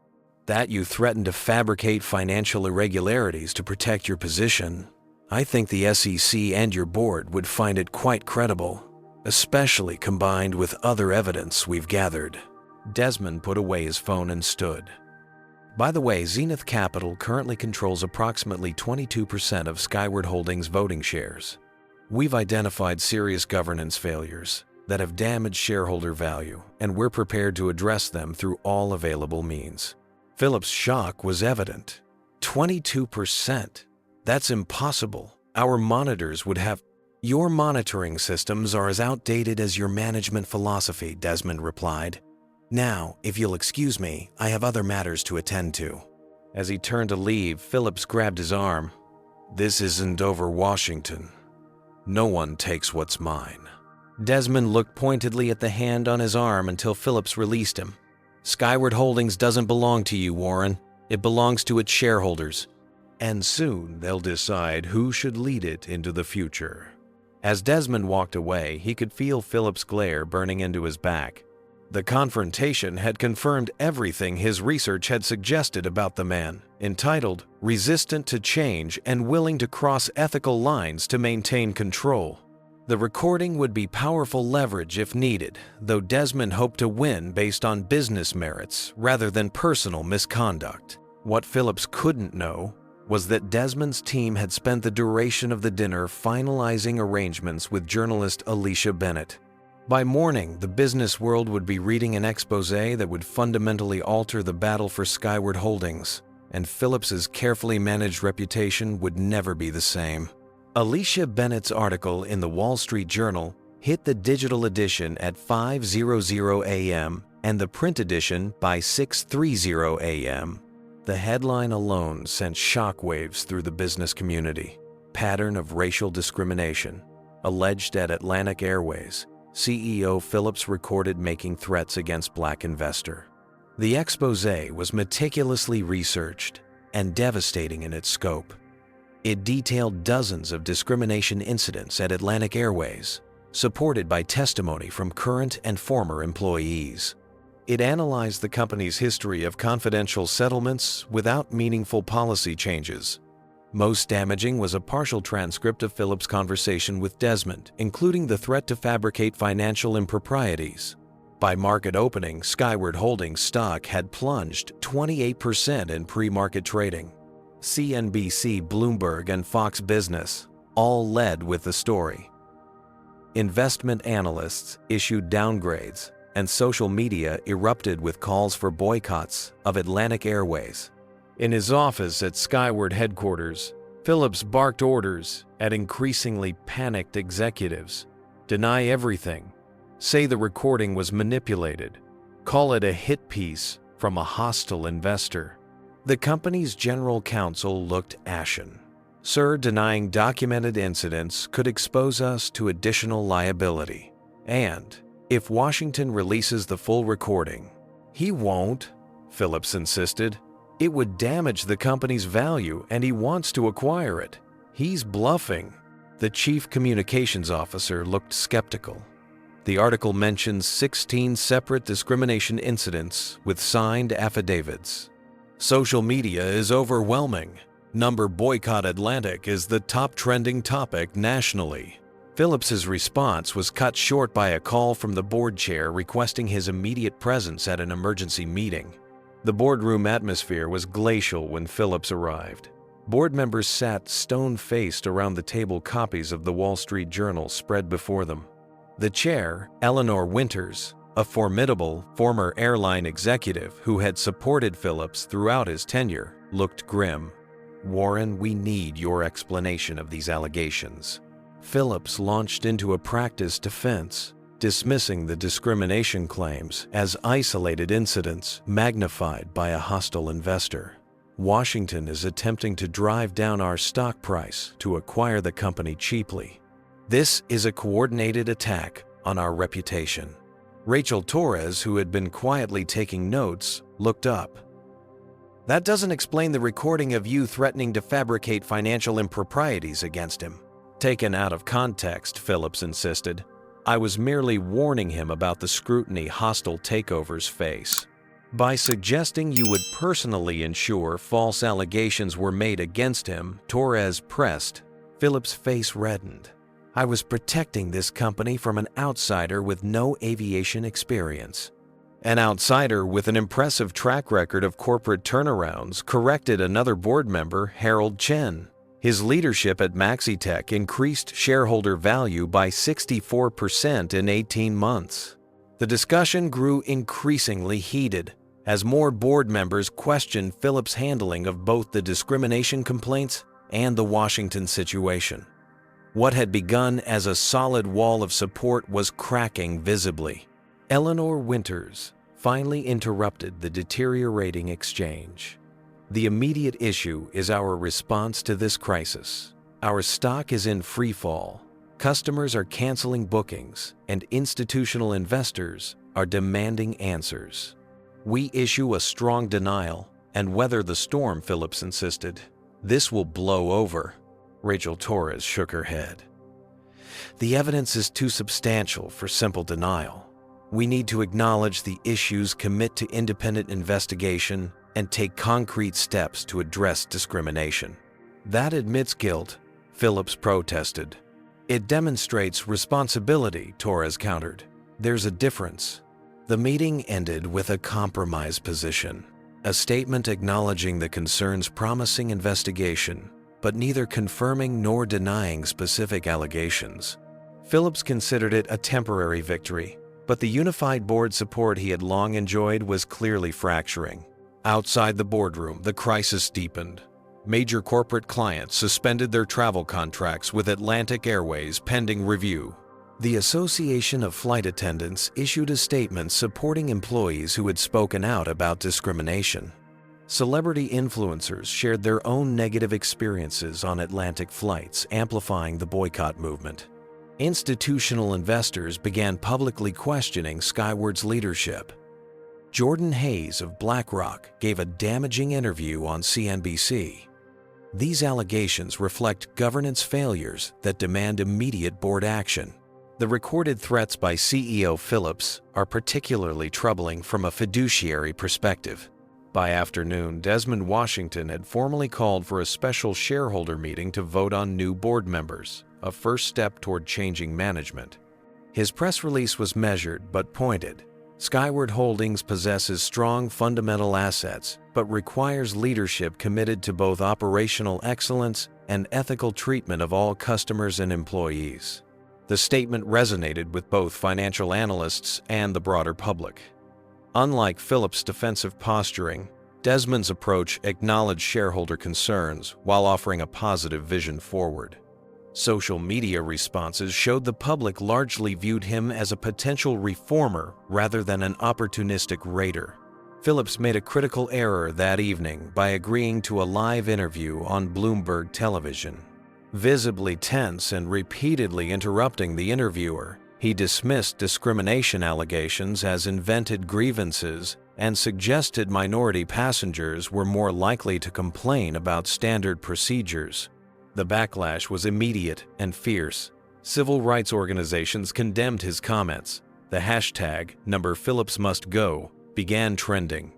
that you threatened to fabricate financial irregularities to protect your position. I think the SEC and your board would find it quite credible, especially combined with other evidence we've gathered." Desmond put away his phone and stood. "By the way, Zenith Capital currently controls approximately 22% of Skyward Holdings' voting shares. We've identified serious governance failures that have damaged shareholder value, and we're prepared to address them through all available means." Phillips' shock was evident. 22%? That's impossible. Our monitors would have— "Your monitoring systems are as outdated as your management philosophy," Desmond replied. "Now, if you'll excuse me, I have other matters to attend to." As he turned to leave, Phillips grabbed his arm. "This isn't over Washington. No one takes what's mine." Desmond looked pointedly at the hand on his arm until Phillips released him. "Skyward Holdings doesn't belong to you, Warren. It belongs to its shareholders. And soon they'll decide who should lead it into the future." As Desmond walked away, he could feel Phillips' glare burning into his back. The confrontation had confirmed everything his research had suggested about the man, entitled, resistant to change and willing to cross ethical lines to maintain control. The recording would be powerful leverage if needed, though Desmond hoped to win based on business merits rather than personal misconduct. What Phillips couldn't know was that Desmond's team had spent the duration of the dinner finalizing arrangements with journalist Alicia Bennett. By morning, the business world would be reading an exposé that would fundamentally alter the battle for Skyward Holdings, and Phillips's carefully managed reputation would never be the same. Alicia Bennett's article in the Wall Street Journal hit the digital edition at 5:00 a.m. and the print edition by 6:30 a.m. The headline alone sent shockwaves through the business community. "Pattern of racial discrimination alleged at Atlantic Airways. CEO Phillips recorded making threats against black investor." The exposé was meticulously researched and devastating in its scope. It detailed dozens of discrimination incidents at Atlantic Airways, supported by testimony from current and former employees. It analyzed the company's history of confidential settlements without meaningful policy changes. Most damaging was a partial transcript of Phillips' conversation with Desmond, including the threat to fabricate financial improprieties. By market opening, Skyward Holdings stock had plunged 28% in pre-market trading. CNBC, Bloomberg, and Fox Business all led with the story. Investment analysts issued downgrades, and social media erupted with calls for boycotts of Atlantic Airways. In his office at Skyward headquarters, Phillips barked orders at increasingly panicked executives. Deny everything. Say the recording was manipulated. Call it a hit piece from a hostile investor. The company's general counsel looked ashen. "Sir, denying documented incidents could expose us to additional liability. And if Washington releases the full recording—" "He won't," Phillips insisted. "It would damage the company's value, and he wants to acquire it. He's bluffing." The chief communications officer looked skeptical. The article mentions 16 separate discrimination incidents with signed affidavits. "Social media is overwhelming. Number boycott Atlantic is the top trending topic nationally." Phillips's response was cut short by a call from the board chair requesting his immediate presence at an emergency meeting. The boardroom atmosphere was glacial when Phillips arrived. Board members sat stone-faced around the table, copies of the Wall Street Journal spread before them. The chair, Eleanor Winters, A formidable former airline executive who had supported Phillips throughout his tenure looked grim. "Warren, we need your explanation of these allegations." Phillips launched into a practice defense, dismissing the discrimination claims as isolated incidents magnified by a hostile investor. "Washington is attempting to drive down our stock price to acquire the company cheaply. This is a coordinated attack on our reputation." Rachel Torres, who had been quietly taking notes, looked up. "That doesn't explain the recording of you threatening to fabricate financial improprieties against him." "Taken out of context," Phillips insisted. "I was merely warning him about the scrutiny hostile takeovers face." By suggesting you would personally ensure false allegations were made against him, Torres pressed. Phillips' face reddened. "I was protecting this company from an outsider with no aviation experience." An outsider with an impressive track record of corporate turnarounds corrected another board member, Harold Chen. His leadership at Maxitech increased shareholder value by 64% in 18 months. The discussion grew increasingly heated as more board members questioned Phillips' handling of both the discrimination complaints and the Washington situation. What had begun as a solid wall of support was cracking visibly. Eleanor Winters finally interrupted the deteriorating exchange. "The immediate issue is our response to this crisis. Our stock is in free fall. Customers are canceling bookings, and institutional investors are demanding answers. We issue a strong denial and weather the storm," Phillips insisted. "This will blow over." Rachel Torres shook her head. "The evidence is too substantial for simple denial. We need to acknowledge the issues, commit to independent investigation, and take concrete steps to address discrimination." "That admits guilt," Phillips protested. "It demonstrates responsibility," Torres countered. "There's a difference." The meeting ended with a compromise position, a statement acknowledging the concerns promising investigation, but neither confirming nor denying specific allegations. Phillips considered it a temporary victory, but the unified board support he had long enjoyed was clearly fracturing. Outside the boardroom, the crisis deepened. Major corporate clients suspended their travel contracts with Atlantic Airways pending review. The Association of Flight Attendants issued a statement supporting employees who had spoken out about discrimination. Celebrity influencers shared their own negative experiences on Atlantic flights, amplifying the boycott movement. Institutional investors began publicly questioning Skyward's leadership. Jordan Hayes of BlackRock gave a damaging interview on CNBC. These allegations reflect governance failures that demand immediate board action. The recorded threats by CEO Phillips are particularly troubling from a fiduciary perspective. By afternoon, Desmond Washington had formally called for a special shareholder meeting to vote on new board members, a first step toward changing management. His press release was measured but pointed. Skyward Holdings possesses strong fundamental assets, but requires leadership committed to both operational excellence and ethical treatment of all customers and employees. The statement resonated with both financial analysts and the broader public. Unlike Phillips' defensive posturing, Desmond's approach acknowledged shareholder concerns while offering a positive vision forward. Social media responses showed the public largely viewed him as a potential reformer rather than an opportunistic raider. Phillips made a critical error that evening by agreeing to a live interview on Bloomberg television. Visibly tense and repeatedly interrupting the interviewer, he dismissed discrimination allegations as invented grievances and suggested minority passengers were more likely to complain about standard procedures. The backlash was immediate and fierce. Civil rights organizations condemned his comments. The hashtag #PhillipsMustGo began trending.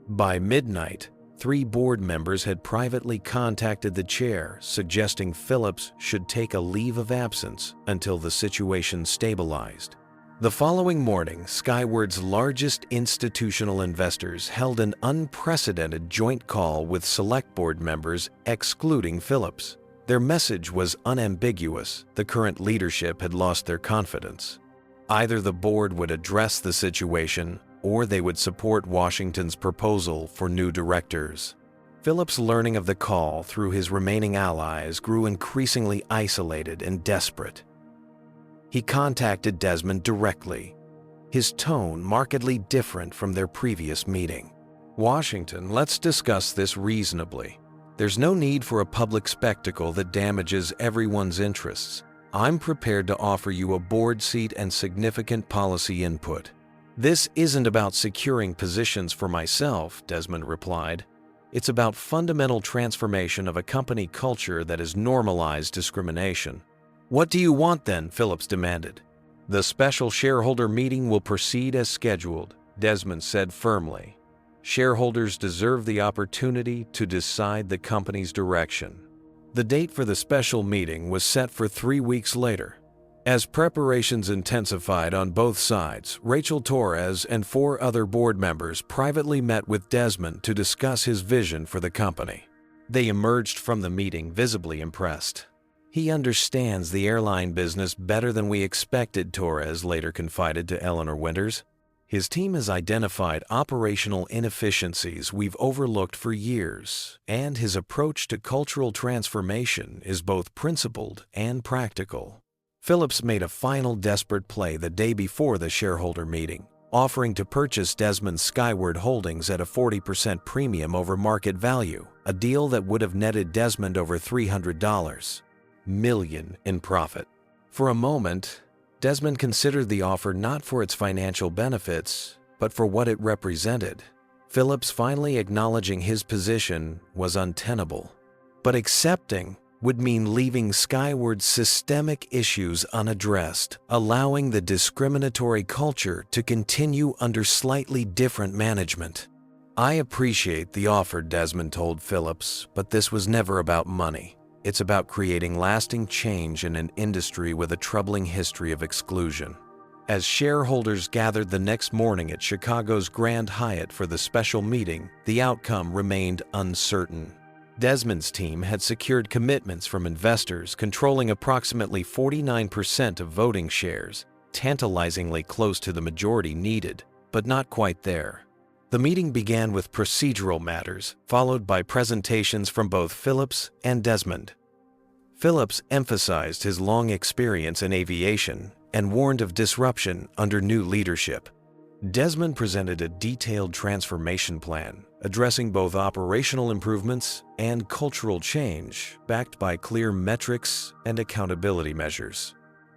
By midnight, 3 board members had privately contacted the chair, suggesting Phillips should take a leave of absence until the situation stabilized. The following morning, Skyward's largest institutional investors held an unprecedented joint call with select board members, excluding Phillips. Their message was unambiguous: the current leadership had lost their confidence. Either the board would address the situation or they would support Washington's proposal for new directors. Phillips' learning of the call through his remaining allies grew increasingly isolated and desperate. He contacted Desmond directly, his tone markedly different from their previous meeting. "Washington, let's discuss this reasonably. There's no need for a public spectacle that damages everyone's interests. I'm prepared to offer you a board seat and significant policy input." "This isn't about securing positions for myself," Desmond replied. "It's about fundamental transformation of a company culture that has normalized discrimination." "What do you want then?" Phillips demanded. "The special shareholder meeting will proceed as scheduled," Desmond said firmly. "Shareholders deserve the opportunity to decide the company's direction." The date for the special meeting was set for 3 weeks later. As preparations intensified on both sides, Rachel Torres and 4 other board members privately met with Desmond to discuss his vision for the company. They emerged from the meeting visibly impressed. "He understands the airline business better than we expected," Torres later confided to Eleanor Winters. "His team has identified operational inefficiencies we've overlooked for years, and his approach to cultural transformation is both principled and practical." Phillips made a final desperate play the day before the shareholder meeting, offering to purchase Desmond's Skyward holdings at a 40% premium over market value, a deal that would have netted Desmond over $300 million in profit. For a moment, Desmond considered the offer not for its financial benefits, but for what it represented. Phillips finally acknowledging his position was untenable. But accepting would mean leaving Skyward's systemic issues unaddressed, allowing the discriminatory culture to continue under slightly different management. "I appreciate the offer," Desmond told Phillips, "but this was never about money. It's about creating lasting change in an industry with a troubling history of exclusion." As shareholders gathered the next morning at Chicago's Grand Hyatt for the special meeting, the outcome remained uncertain. Desmond's team had secured commitments from investors controlling approximately 49% of voting shares, tantalizingly close to the majority needed, but not quite there. The meeting began with procedural matters, followed by presentations from both Phillips and Desmond. Phillips emphasized his long experience in aviation and warned of disruption under new leadership. Desmond presented a detailed transformation plan, addressing both operational improvements and cultural change, backed by clear metrics and accountability measures.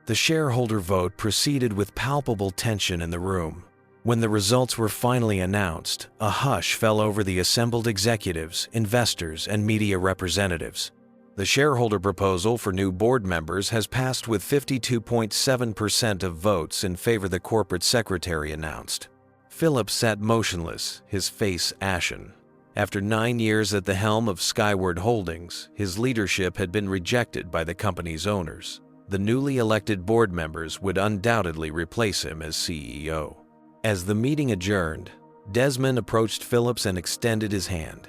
The shareholder vote proceeded with palpable tension in the room. When the results were finally announced, a hush fell over the assembled executives, investors, and media representatives. The shareholder proposal for new board members has passed with 52.7% of votes in favor, the corporate secretary announced. Phillips sat motionless, his face ashen. After 9 years at the helm of Skyward Holdings, his leadership had been rejected by the company's owners. The newly elected board members would undoubtedly replace him as CEO. As the meeting adjourned, Desmond approached Phillips and extended his hand.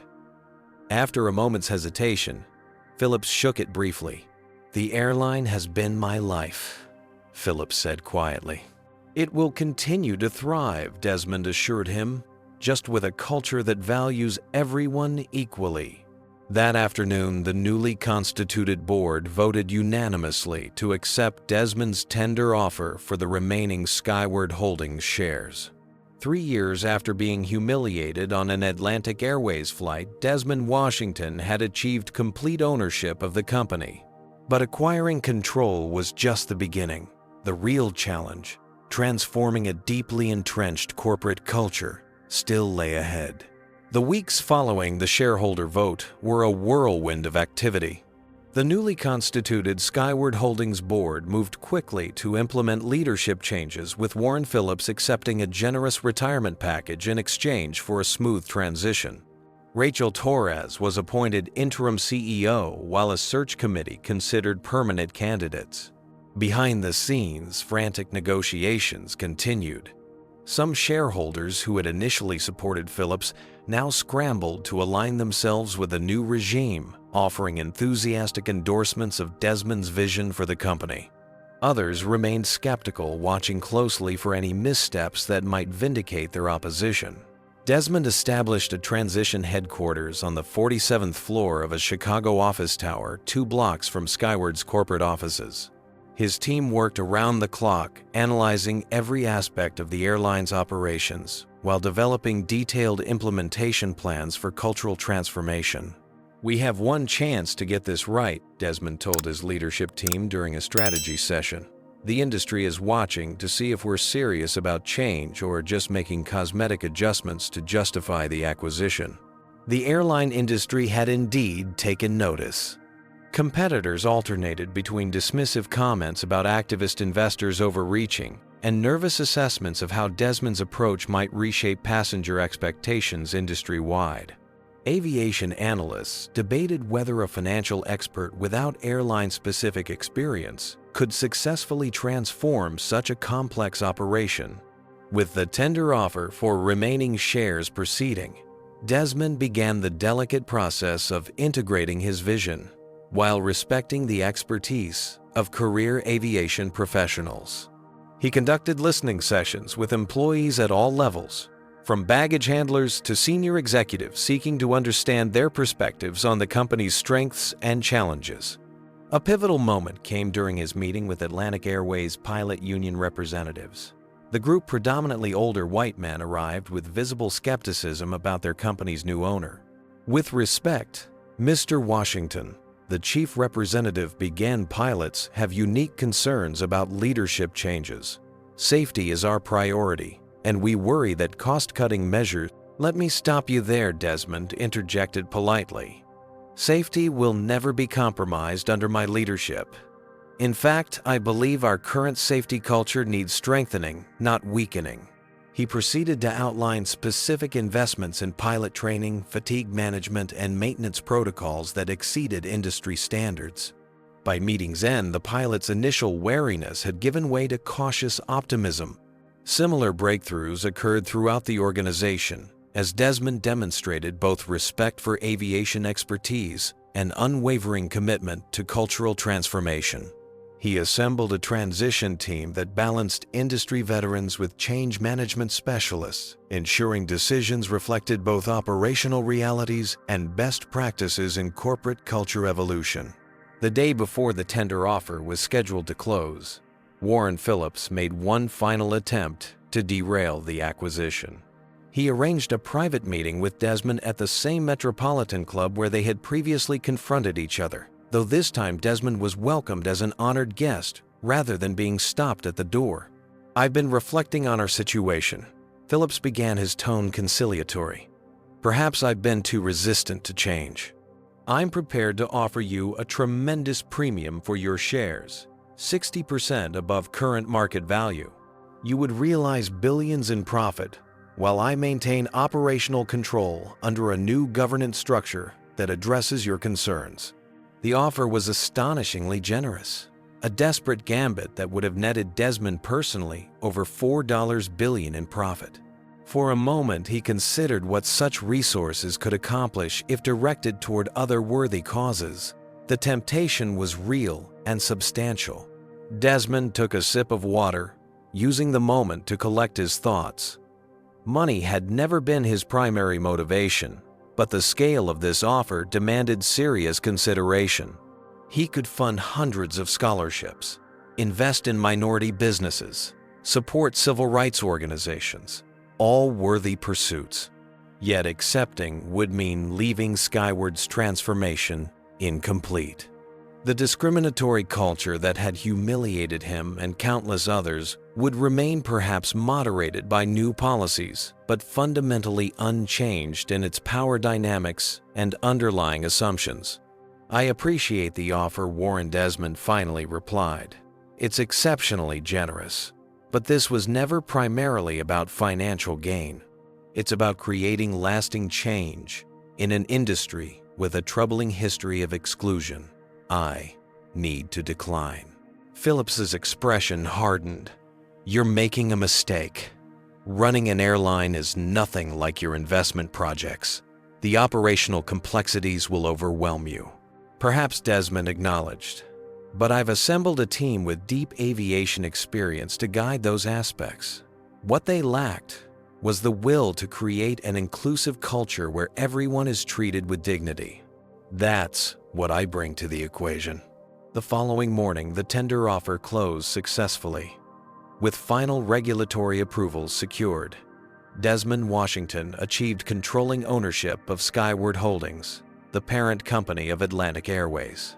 After a moment's hesitation, Phillips shook it briefly. "The airline has been my life," Phillips said quietly. "It will continue to thrive," Desmond assured him, "just with a culture that values everyone equally." That afternoon, the newly constituted board voted unanimously to accept Desmond's tender offer for the remaining Skyward Holdings shares. 3 years after being humiliated on an Atlantic Airways flight, Desmond Washington had achieved complete ownership of the company. But acquiring control was just the beginning. The real challenge, transforming a deeply entrenched corporate culture, still lay ahead. The weeks following the shareholder vote were a whirlwind of activity. The newly constituted Skyward Holdings board moved quickly to implement leadership changes, with Warren Phillips accepting a generous retirement package in exchange for a smooth transition. Rachel Torres was appointed interim CEO while a search committee considered permanent candidates. Behind the scenes, frantic negotiations continued. Some shareholders who had initially supported Phillips now scrambled to align themselves with a new regime, offering enthusiastic endorsements of Desmond's vision for the company. Others remained skeptical, watching closely for any missteps that might vindicate their opposition. Desmond established a transition headquarters on the 47th floor of a Chicago office tower 2 blocks from Skyward's corporate offices. His team worked around the clock, analyzing every aspect of the airline's operations while developing detailed implementation plans for cultural transformation. "We have one chance to get this right," Desmond told his leadership team during a strategy session. "The industry is watching to see if we're serious about change or just making cosmetic adjustments to justify the acquisition." The airline industry had indeed taken notice. Competitors alternated between dismissive comments about activist investors overreaching and nervous assessments of how Desmond's approach might reshape passenger expectations industry-wide. Aviation analysts debated whether a financial expert without airline-specific experience could successfully transform such a complex operation. With the tender offer for remaining shares proceeding, Desmond began the delicate process of integrating his vision while respecting the expertise of career aviation professionals. He conducted listening sessions with employees at all levels, from baggage handlers to senior executives, seeking to understand their perspectives on the company's strengths and challenges. A pivotal moment came during his meeting with Atlantic Airways pilot union representatives. The group, predominantly older white men, arrived with visible skepticism about their company's new owner. "With respect, Mr. Washington," the chief representative began, "pilots have unique concerns about leadership changes. Safety is our priority, and we worry that cost-cutting measures—" "Let me stop you there," Desmond interjected politely. "Safety will never be compromised under my leadership. In fact, I believe our current safety culture needs strengthening, not weakening." He proceeded to outline specific investments in pilot training, fatigue management, and maintenance protocols that exceeded industry standards. By meeting's end, the pilots' initial wariness had given way to cautious optimism. Similar breakthroughs occurred throughout the organization, as Desmond demonstrated both respect for aviation expertise and unwavering commitment to cultural transformation. He assembled a transition team that balanced industry veterans with change management specialists, ensuring decisions reflected both operational realities and best practices in corporate culture evolution. The day before the tender offer was scheduled to close, Warren Phillips made one final attempt to derail the acquisition. He arranged a private meeting with Desmond at the same Metropolitan Club where they had previously confronted each other, though this time Desmond was welcomed as an honored guest rather than being stopped at the door. "I've been reflecting on our situation." Phillips began, his tone conciliatory. "Perhaps I've been too resistant to change. I'm prepared to offer you a tremendous premium for your shares, 60% above current market value. You would realize billions in profit, while I maintain operational control under a new governance structure that addresses your concerns." The offer was astonishingly generous, a desperate gambit that would have netted Desmond personally over $4 billion in profit. For a moment, he considered what such resources could accomplish if directed toward other worthy causes. The temptation was real and substantial. Desmond took a sip of water, using the moment to collect his thoughts. Money had never been his primary motivation, but the scale of this offer demanded serious consideration. He could fund hundreds of scholarships, invest in minority businesses, support civil rights organizations, all worthy pursuits. Yet accepting would mean leaving Skyward's transformation incomplete. The discriminatory culture that had humiliated him and countless others would remain, perhaps moderated by new policies, but fundamentally unchanged in its power dynamics and underlying assumptions. "I appreciate the offer," Warren Desmond finally replied. "It's exceptionally generous, but this was never primarily about financial gain. It's about creating lasting change in an industry with a troubling history of exclusion. I need to decline." Phillips's expression hardened. "You're making a mistake. Running an airline is nothing like your investment projects. The operational complexities will overwhelm you." Perhaps, Desmond acknowledged, But I've assembled a team with deep aviation experience to guide those aspects. What they lacked was the will to create an inclusive culture where everyone is treated with dignity. That's what I bring to the equation. The following morning, the tender offer closed successfully. With final regulatory approvals secured, Desmond Washington achieved controlling ownership of Skyward Holdings, the parent company of Atlantic Airways.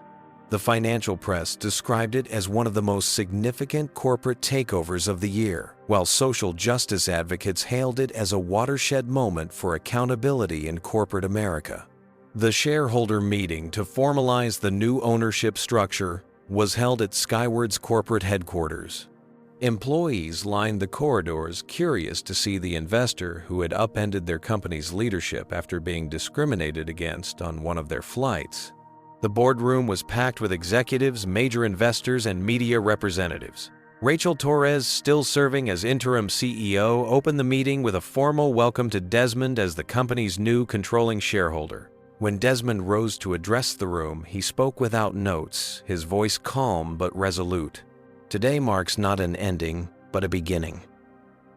The financial press described it as one of the most significant corporate takeovers of the year, while social justice advocates hailed it as a watershed moment for accountability in corporate America. The shareholder meeting to formalize the new ownership structure was held at Skyward's corporate headquarters. Employees lined the corridors, curious to see the investor who had upended their company's leadership after being discriminated against on one of their flights. The boardroom was packed with executives, major investors, and media representatives. Rachel Torres, still serving as interim CEO, opened the meeting with a formal welcome to Desmond as the company's new controlling shareholder. When Desmond rose to address the room, he spoke without notes, his voice calm but resolute. Today marks not an ending, but a beginning.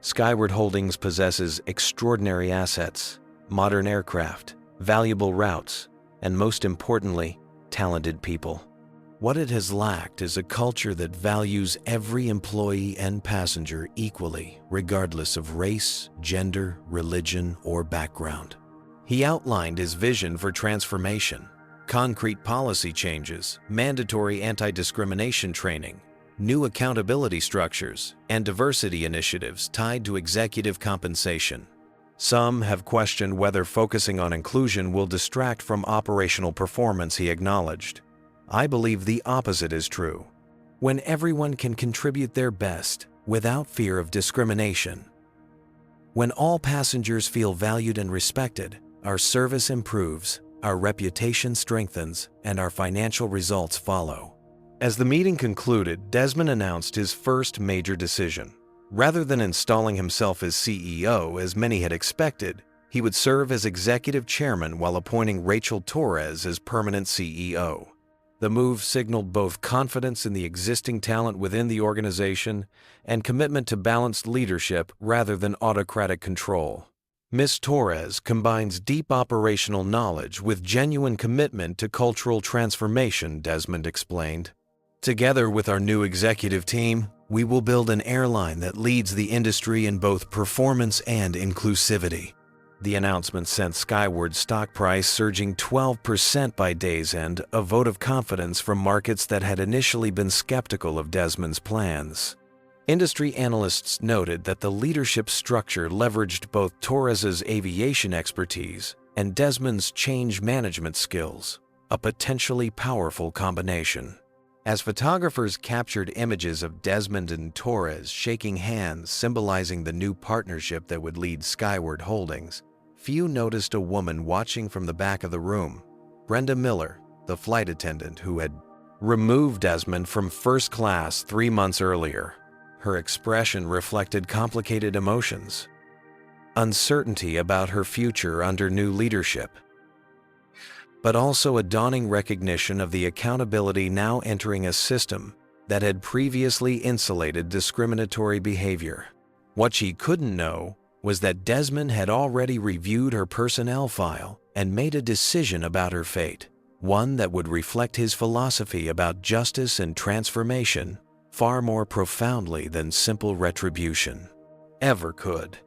Skyward Holdings possesses extraordinary assets, modern aircraft, valuable routes, and most importantly, talented people. What it has lacked is a culture that values every employee and passenger equally, regardless of race, gender, religion, or background. He outlined his vision for transformation: concrete policy changes, mandatory anti-discrimination training, new accountability structures, and diversity initiatives tied to executive compensation. Some have questioned whether focusing on inclusion will distract from operational performance, he acknowledged. I believe the opposite is true. When everyone can contribute their best without fear of discrimination, when all passengers feel valued and respected, our service improves, our reputation strengthens, and our financial results follow. As the meeting concluded, Desmond announced his first major decision. Rather than installing himself as CEO, as many had expected, he would serve as executive chairman while appointing Rachel Torres as permanent CEO. The move signaled both confidence in the existing talent within the organization and commitment to balanced leadership rather than autocratic control. Ms. Torres combines deep operational knowledge with genuine commitment to cultural transformation, Desmond explained. Together with our new executive team, we will build an airline that leads the industry in both performance and inclusivity. The announcement sent Skyward's stock price surging 12% by day's end, a vote of confidence from markets that had initially been skeptical of Desmond's plans. Industry analysts noted that the leadership structure leveraged both Torres's aviation expertise and Desmond's change management skills, a potentially powerful combination. As photographers captured images of Desmond and Torres shaking hands symbolizing the new partnership that would lead Skyward Holdings, few noticed a woman watching from the back of the room, Brenda Miller, the flight attendant who had removed Desmond from first class 3 months earlier. Her expression reflected complicated emotions, uncertainty about her future under new leadership, but also a dawning recognition of the accountability now entering a system that had previously insulated discriminatory behavior. What she couldn't know was that Desmond had already reviewed her personnel file and made a decision about her fate, one that would reflect his philosophy about justice and transformation far more profoundly than simple retribution ever could.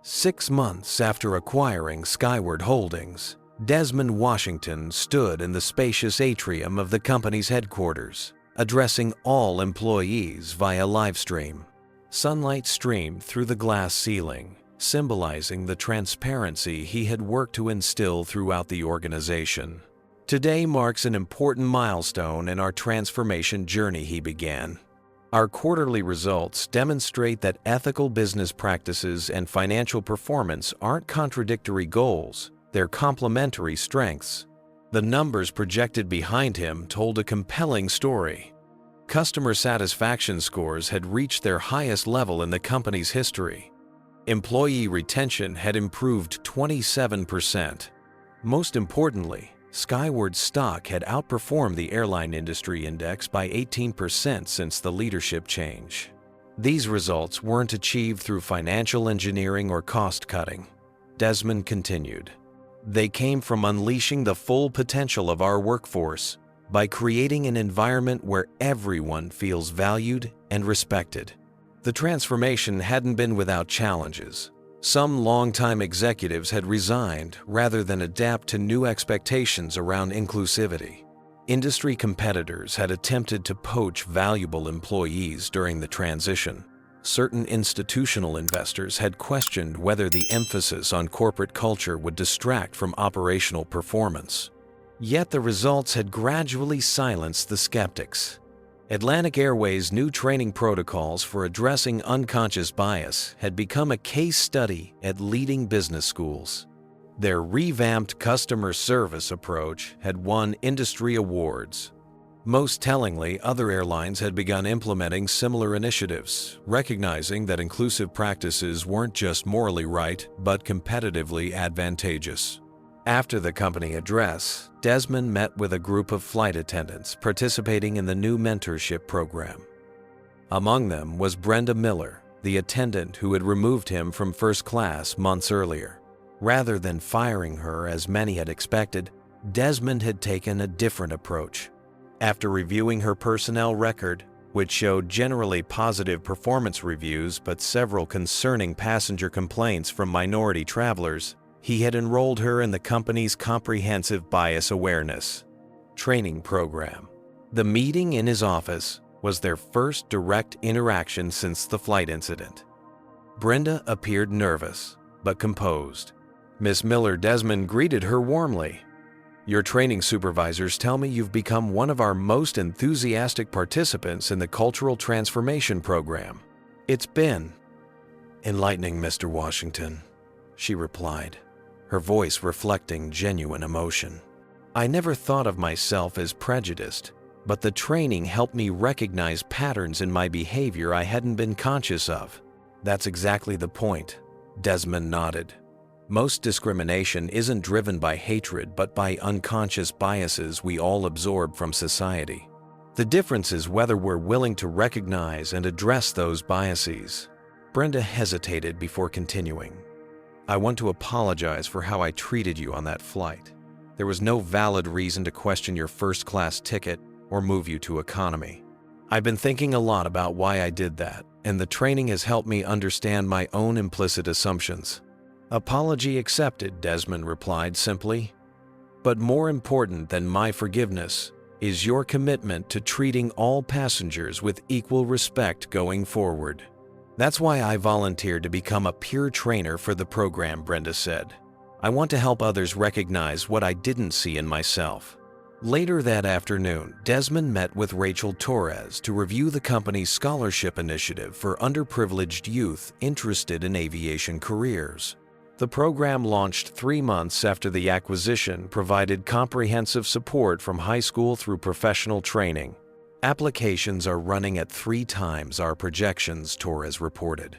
6 months after acquiring Skyward Holdings, Desmond Washington stood in the spacious atrium of the company's headquarters, addressing all employees via live stream. Sunlight streamed through the glass ceiling, symbolizing the transparency he had worked to instill throughout the organization. Today marks an important milestone in our transformation journey, he began. Our quarterly results demonstrate that ethical business practices and financial performance aren't contradictory goals. They're complementary strengths. The numbers projected behind him told a compelling story. Customer satisfaction scores had reached their highest level in the company's history. Employee retention had improved 27%. Most importantly, Skyward's stock had outperformed the airline industry index by 18% since the leadership change. These results weren't achieved through financial engineering or cost-cutting. Desmond continued. They came from unleashing the full potential of our workforce by creating an environment where everyone feels valued and respected. The transformation hadn't been without challenges. Some longtime executives had resigned rather than adapt to new expectations around inclusivity. Industry competitors had attempted to poach valuable employees during the transition. Certain institutional investors had questioned whether the emphasis on corporate culture would distract from operational performance. Yet the results had gradually silenced the skeptics. Atlantic Airways' new training protocols for addressing unconscious bias had become a case study at leading business schools. Their revamped customer service approach had won industry awards. Most tellingly, other airlines had begun implementing similar initiatives, recognizing that inclusive practices weren't just morally right, but competitively advantageous. After the company address, Desmond met with a group of flight attendants participating in the new mentorship program. Among them was Brenda Miller, the attendant who had removed him from first class months earlier. Rather than firing her as many had expected, Desmond had taken a different approach. After reviewing her personnel record, which showed generally positive performance reviews but several concerning passenger complaints from minority travelers, he had enrolled her in the company's comprehensive bias awareness training program. The meeting in his office was their first direct interaction since the flight incident. Brenda appeared nervous, but composed. Miss Miller, Desmond greeted her warmly. Your training supervisors tell me you've become one of our most enthusiastic participants in the cultural transformation program. It's been enlightening, Mr. Washington, she replied, her voice reflecting genuine emotion. I never thought of myself as prejudiced, but the training helped me recognize patterns in my behavior I hadn't been conscious of. That's exactly the point, Desmond nodded. Most discrimination isn't driven by hatred but by unconscious biases we all absorb from society. The difference is whether we're willing to recognize and address those biases. Brenda hesitated before continuing. I want to apologize for how I treated you on that flight. There was no valid reason to question your first-class ticket or move you to economy. I've been thinking a lot about why I did that, and the training has helped me understand my own implicit assumptions. Apology accepted, Desmond replied simply. But more important than my forgiveness is your commitment to treating all passengers with equal respect going forward. That's why I volunteered to become a peer trainer for the program, Brenda said. I want to help others recognize what I didn't see in myself. Later that afternoon, Desmond met with Rachel Torres to review the company's scholarship initiative for underprivileged youth interested in aviation careers. The program launched 3 months after the acquisition provided comprehensive support from high school through professional training. Applications are running at 3 times our projections, Torres reported.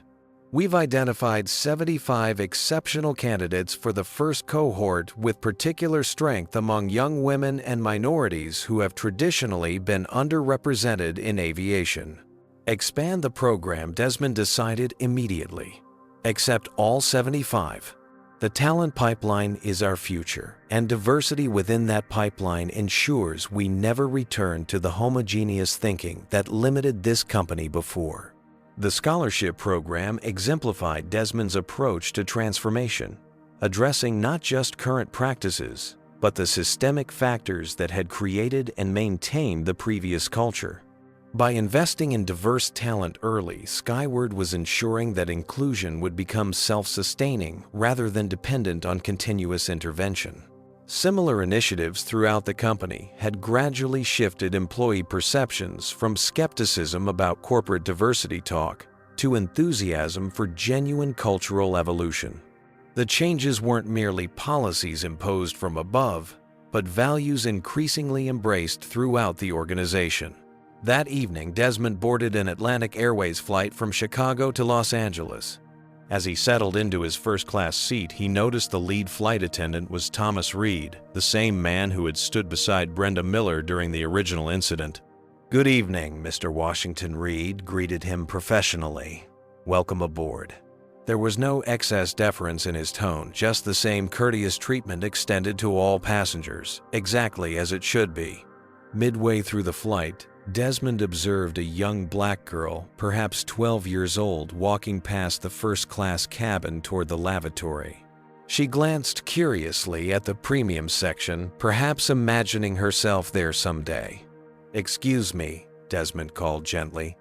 We've identified 75 exceptional candidates for the first cohort with particular strength among young women and minorities who have traditionally been underrepresented in aviation. Expand the program, Desmond decided immediately. Accept all 75. The talent pipeline is our future, and diversity within that pipeline ensures we never return to the homogeneous thinking that limited this company before. The scholarship program exemplified Desmond's approach to transformation, addressing not just current practices, but the systemic factors that had created and maintained the previous culture. By investing in diverse talent early, Skyward was ensuring that inclusion would become self-sustaining rather than dependent on continuous intervention. Similar initiatives throughout the company had gradually shifted employee perceptions from skepticism about corporate diversity talk to enthusiasm for genuine cultural evolution. The changes weren't merely policies imposed from above, but values increasingly embraced throughout the organization. That evening, Desmond boarded an Atlantic Airways flight from Chicago to Los Angeles. As he settled into his first-class seat, he noticed the lead flight attendant was Thomas Reed, the same man who had stood beside Brenda Miller during the original incident. "Good evening, Mr. Washington," Reed greeted him professionally. "Welcome aboard." There was no excess deference in his tone, just the same courteous treatment extended to all passengers, exactly as it should be. Midway through the flight, Desmond observed a young black girl, perhaps 12 years old, walking past the first-class cabin toward the lavatory. She glanced curiously at the premium section, perhaps imagining herself there someday. "Excuse me," Desmond called gently.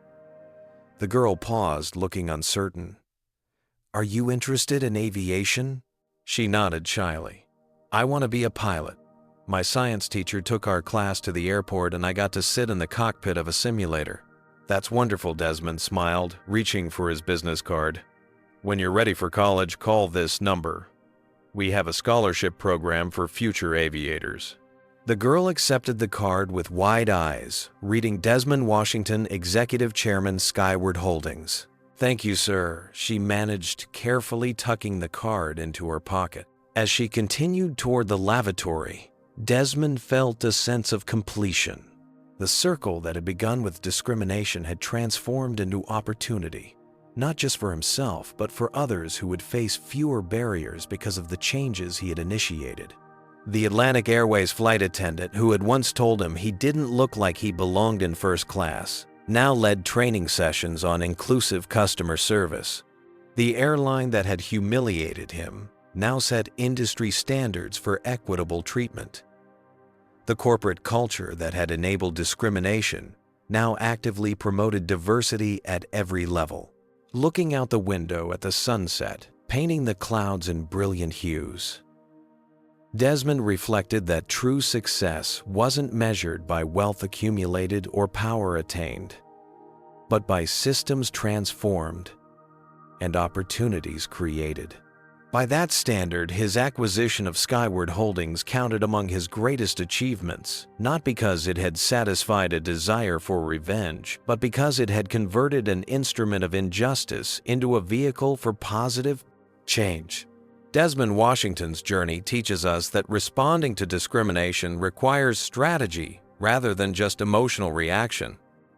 The girl paused, looking uncertain. "Are you interested in aviation?" She nodded shyly. "I want to be a pilot. My science teacher took our class to the airport and I got to sit in the cockpit of a simulator." "That's wonderful," Desmond smiled, reaching for his business card. "When you're ready for college, call this number. We have a scholarship program for future aviators." The girl accepted the card with wide eyes, reading Desmond Washington, Executive Chairman, Skyward Holdings. "Thank you, sir," she managed, carefully tucking the card into her pocket. As she continued toward the lavatory, Desmond felt a sense of completion. The circle that had begun with discrimination had transformed into opportunity, not just for himself, but for others who would face fewer barriers because of the changes he had initiated. The Atlantic Airways flight attendant, who had once told him he didn't look like he belonged in first class, now led training sessions on inclusive customer service. The airline that had humiliated him now set industry standards for equitable treatment. The corporate culture that had enabled discrimination now actively promoted diversity at every level. Looking out the window at the sunset, painting the clouds in brilliant hues, Desmond reflected that true success wasn't measured by wealth accumulated or power attained, but by systems transformed and opportunities created. By that standard, his acquisition of Skyward Holdings counted among his greatest achievements, not because it had satisfied a desire for revenge, but because it had converted an instrument of injustice into a vehicle for positive change. Desmond Washington's journey teaches us that responding to discrimination requires strategy rather than just emotional reaction.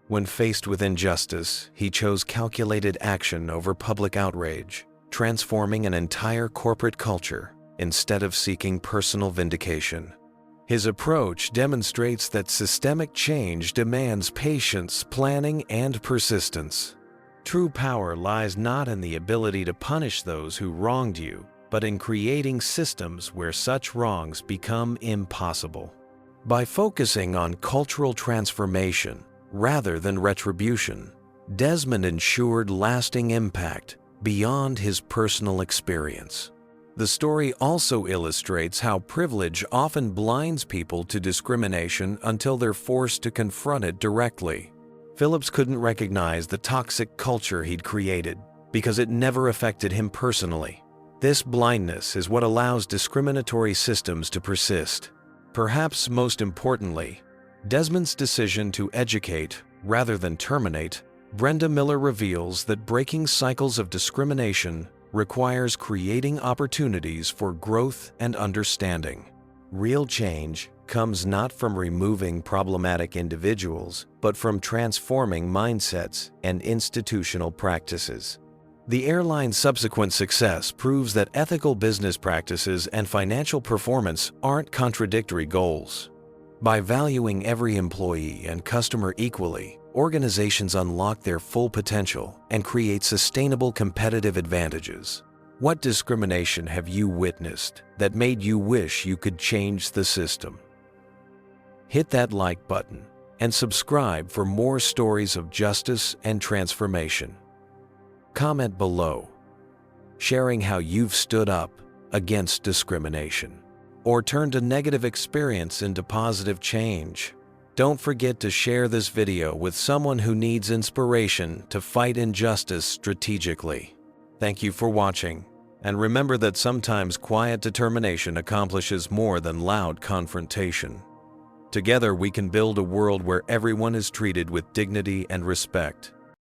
When faced with injustice, he chose calculated action over public outrage, transforming an entire corporate culture instead of seeking personal vindication. His approach demonstrates that systemic change demands patience, planning, and persistence. True power lies not in the ability to punish those who wronged you, but in creating systems where such wrongs become impossible. By focusing on cultural transformation rather than retribution, Desmond ensured lasting impact beyond his personal experience. The story also illustrates how privilege often blinds people to discrimination until they're forced to confront it directly. Phillips couldn't recognize the toxic culture he'd created because it never affected him personally. This blindness is what allows discriminatory systems to persist. Perhaps most importantly, Desmond's decision to educate rather than terminate Brenda Miller reveals that breaking cycles of discrimination requires creating opportunities for growth and understanding. Real change comes not from removing problematic individuals, but from transforming mindsets and institutional practices. The airline's subsequent success proves that ethical business practices and financial performance aren't contradictory goals. By valuing every employee and customer equally, organizations unlock their full potential and create sustainable competitive advantages. What discrimination have you witnessed that made you wish you could change the system? Hit that like button and subscribe for more stories of justice and transformation. Comment below, sharing how you've stood up against discrimination or turned a negative experience into positive change. Don't forget to share this video with someone who needs inspiration to fight injustice strategically. Thank you for watching, and remember that sometimes quiet determination accomplishes more than loud confrontation. Together we can build a world where everyone is treated with dignity and respect.